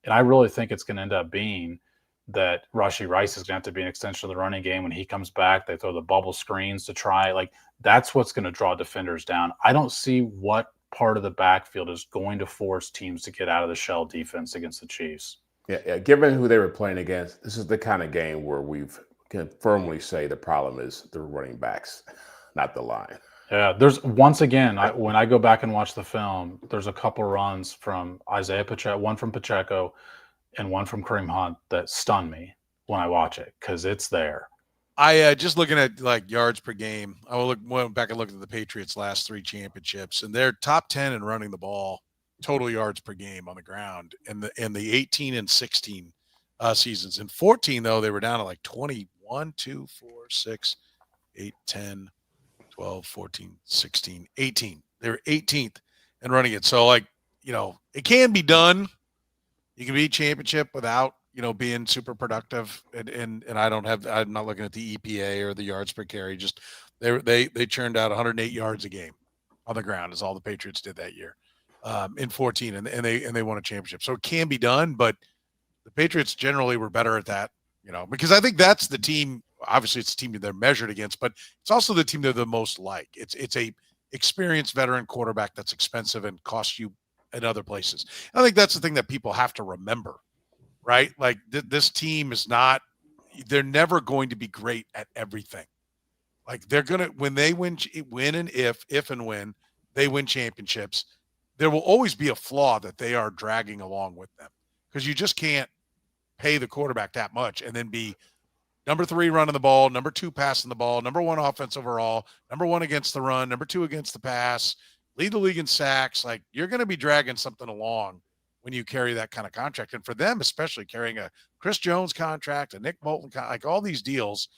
S4: And I really think it's going to end up being that Rashee Rice is going to have to be an extension of the running game. When he comes back, they throw the bubble screens to try. That's what's going to draw defenders down. I don't see what part of the backfield is going to force teams to get out of the shell defense against the Chiefs.
S3: Yeah. Given who they were playing against, this is the kind of game where we can firmly say the problem is the running backs, not the line.
S4: Yeah, there's once again, when I go back and watch the film, there's a couple runs from Isaiah Pacheco, one from Pacheco and one from Kareem Hunt that stun me when I watch it because it's there.
S1: I just looking at yards per game. I went back and looked at the Patriots' last 3 championships, and they're top 10 in running the ball, total yards per game on the ground, in the 18 and 16 seasons. In 14, though, they were down to 21, 2, 4, 6, 8, 10. 12, 14, 16, 18. They're 18th in running it. So, it can be done. You can be championship without, being super productive. And I'm not looking at the EPA or the yards per carry. Just they churned out 108 yards a game on the ground is all the Patriots did that year in 14. And they won a championship. So it can be done, but the Patriots generally were better at that, because I think that's the team. Obviously, it's the team they're measured against, but it's also the team they're the most like. It's a experienced veteran quarterback that's expensive and costs you in other places. I think that's the thing that people have to remember, right? This team is not – they're never going to be great at everything. They're going to – when they win and if and when they win championships, there will always be a flaw that they are dragging along with them because you just can't pay the quarterback that much and then be – number 3 running the ball, number 2 passing the ball, number 1 offense overall, number 1 against the run, number 2 against the pass, lead the league in sacks. You're going to be dragging something along when you carry that kind of contract. And for them, especially carrying a Chris Jones contract, a Nick Bolton, all these deals,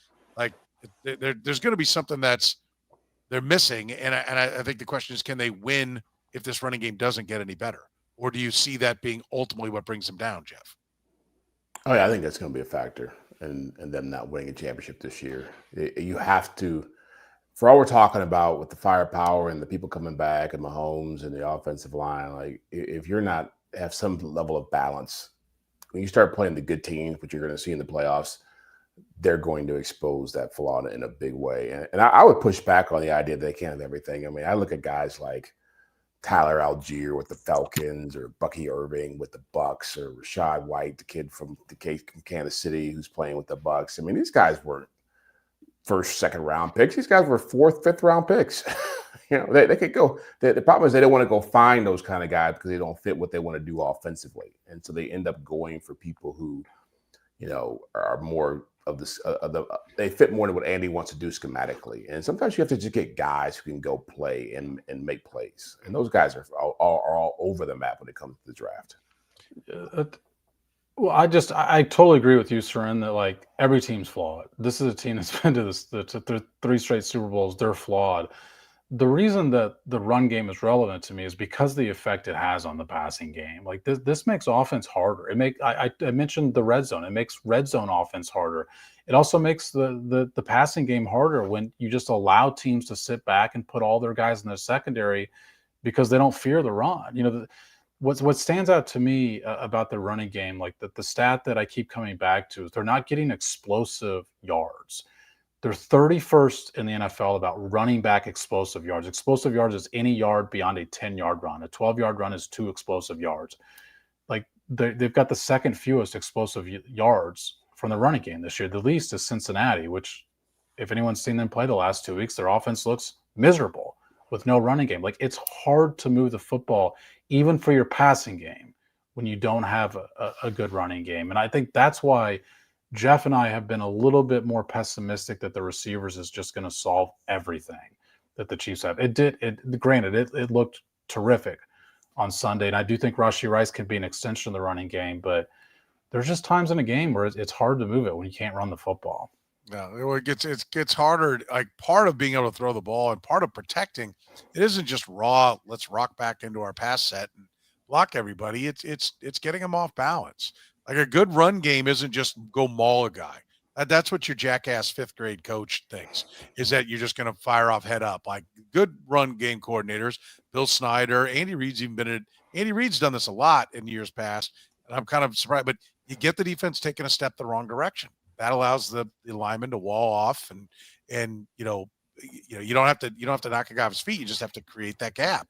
S1: there's going to be something they're missing. And I think the question is, can they win if this running game doesn't get any better? Or do you see that being ultimately what brings them down, Jeff?
S3: Oh yeah, I think that's going to be a factor in them not winning a championship this year. You have to, for all we're talking about with the firepower and the people coming back and Mahomes and the offensive line, like if you're not have some level of balance, when you start playing the good teams, which you're going to see in the playoffs, they're going to expose that flaw in a big way. And I would push back on the idea that they can't have everything. I mean, I look at guys like Tyler Algier with the Falcons, or Bucky Irving with the Bucks, or Rashad White, the kid from Kansas City who's playing with the Bucks. I mean, these guys weren't first, second round picks. These guys were fourth, fifth round picks. They could go. The problem is they don't want to go find those kind of guys because they don't fit what they want to do offensively, and so they end up going for people who, are more of this. They fit more than what Andy wants to do schematically, and sometimes you have to just get guys who can go play and make plays, and those guys are all over the map when it comes to the draft.
S4: Well, I totally agree with you, Soren, that like every team's flawed. This is a team that's been to the 3 straight Super Bowls. They're flawed. The reason that the run game is relevant to me is because of the effect it has on the passing game. Like this makes offense harder. I mentioned the red zone. It makes red zone offense harder. It also makes the passing game harder when you just allow teams to sit back and put all their guys in the secondary because they don't fear the run. What stands out to me about the running game, like the stat that I keep coming back to, is they're not getting explosive yards. They're 31st in the NFL about running back explosive yards. Explosive yards is any yard beyond a 10-yard run. A 12-yard run is 2 explosive yards. Like they've got the second fewest explosive yards from the running game this year. The least is Cincinnati, which, if anyone's seen them play the last 2 weeks, their offense looks miserable with no running game. Like it's hard to move the football, even for your passing game, when you don't have a good running game. And I think that's why Jeff and I have been a little bit more pessimistic that the receivers is just going to solve everything that the Chiefs have. Granted, it looked terrific on Sunday, and I do think Rashee Rice can be an extension of the running game, but there's just times in a game where it's hard to move it when you can't run the football.
S1: No, it gets harder. Like part of being able to throw the ball and part of protecting, it isn't just raw. Let's rock back into our pass set and block everybody. It's getting them off balance. Like a good run game isn't just go maul a guy. That's what your jackass 5th grade coach thinks, is that you're just going to fire off head up. Like good run game coordinators, Bill Snyder, Andy Reid's done this a lot in years past, and I'm kind of surprised. But you get the defense taking a step the wrong direction. That allows the lineman to wall off, and you don't have to knock a guy off his feet. You just have to create that gap.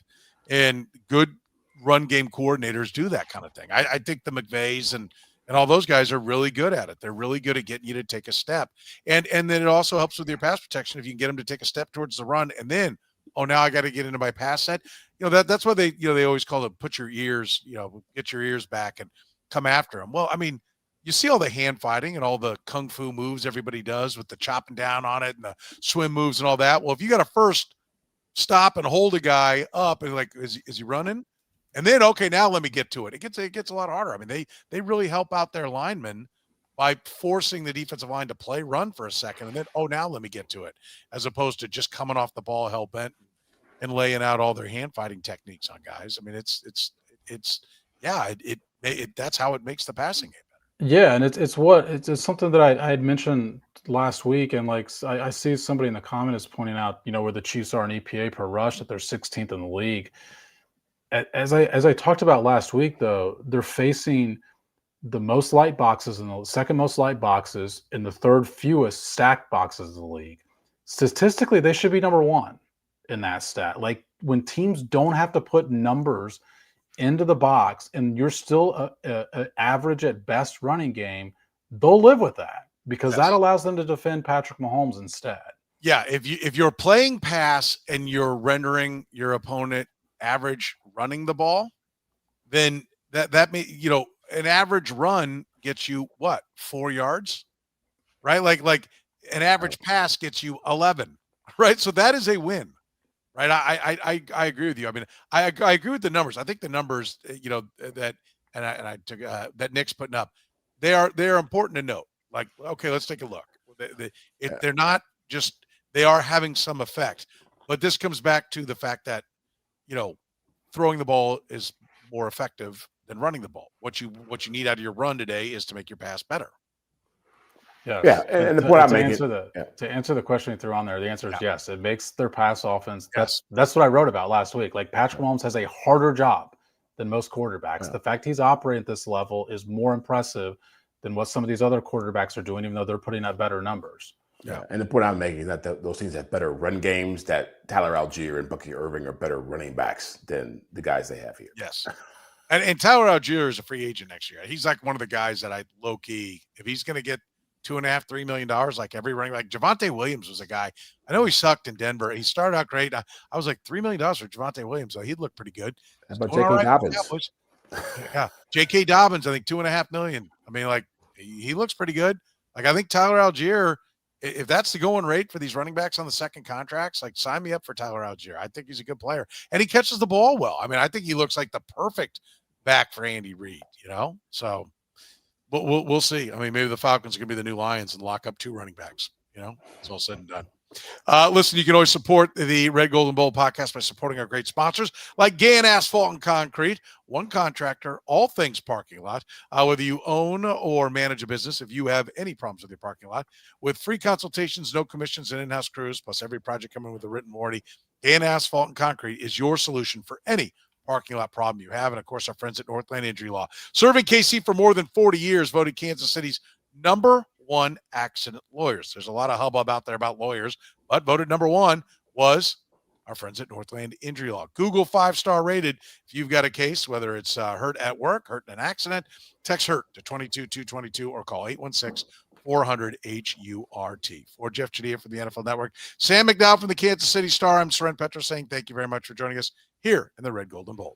S1: And good run game coordinators do that kind of thing. I think the McVays and all those guys are really good at it. They're really good at getting you to take a step. And then it also helps with your pass protection if you can get them to take a step towards the run, and then, now I got to get into my pass set. That's why they always call it put your ears, get your ears back and come after them. Well, I mean, you see all the hand fighting and all the kung fu moves everybody does with the chopping down on it and the swim moves and all that. Well, if you got to first stop and hold a guy up and like, is he running? And then, okay, now let me get to it. It gets a lot harder. I mean, they really help out their linemen by forcing the defensive line to play run for a second, and then, now let me get to it, as opposed to just coming off the ball hell bent and laying out all their hand fighting techniques on guys. I mean, that's how it makes the passing game better.
S4: Yeah, and it's something that I had mentioned last week, and like I see somebody in the comments pointing out, where the Chiefs are in EPA per rush, that they're 16th in the league. As I talked about last week, though, they're facing the most light boxes and the second most light boxes and the third fewest stacked boxes in the league. Statistically, they should be number 1 in that stat. Like when teams don't have to put numbers into the box and you're still a average at best running game, they'll live with that because that allows them to defend Patrick Mahomes instead.
S1: Yeah, if you're playing pass and you're rendering your opponent average running the ball, then that may, an average run gets you what, 4 yards, right? Like an average pass gets you 11, right? So that is a win, right? I agree with you. I mean, I agree with the numbers. I think the numbers, that I took that Nick's putting up, they are important to note. Like, okay, let's take a look. They're not just, they are having some effect, but this comes back to the fact that throwing the ball is more effective than running the ball. What you need out of your run today is to make your pass better.
S4: Yes.
S3: Yeah, and the point I'm making
S4: to answer the question you threw on there, the answer is yes. It makes their pass offense.
S1: Yes.
S4: That's what I wrote about last week. Like Patrick Mahomes has a harder job than most quarterbacks.
S3: Yeah.
S4: The fact he's operating at this level is more impressive than what some of these other quarterbacks are doing, even though they're putting up better numbers.
S3: Yeah, and the point I'm making is that those teams have better run games. That Tyler Algier and Bucky Irving are better running backs than the guys they have here.
S1: Yes. And Tyler Algier is a free agent next year. He's like one of the guys that I low key, if he's going to get $2.5–3 million, like every running, like Javonte Williams was a guy. I know he sucked in Denver. He started out great. I was like $3 million for Javonte Williams, so he'd look pretty good.
S3: How about J.K. Dobbins?
S1: Yeah, J.K. Dobbins, I think $2.5 million. I mean, like he looks pretty good. Like I think Tyler Algier, if that's the going rate for these running backs on the second contracts, like sign me up for Tyler Algier. I think he's a good player, and he catches the ball well. I mean, I think he looks like the perfect back for Andy Reid. So. But we'll see. I mean, maybe the Falcons are going to be the new Lions and lock up 2 running backs. It's all said and done. Listen, you can always support the Red, Gold, and Bold podcast by supporting our great sponsors like Gann Asphalt and Concrete, one contractor, all things parking lot. Whether you own or manage a business, if you have any problems with your parking lot, with free consultations, no commissions, and in-house crews, plus every project coming with a written warranty, Gann Asphalt and Concrete is your solution for any parking lot problem you have. And of course, our friends at Northland Injury Law, serving KC for more than 40 years, voted Kansas City's #1 accident lawyers. There's a lot of hubbub out there about lawyers, but voted #1 was our friends at Northland Injury Law. Google 5-star rated. If you've got a case, whether it's hurt at work, hurt in an accident, text hurt to 22222 or call 816-400-HURT. For Jeff Chadiha from the NFL Network, Sam McDowell from the Kansas City Star, I'm Soren Petro saying thank you very much for joining us here in the Red, Gold, and Bold.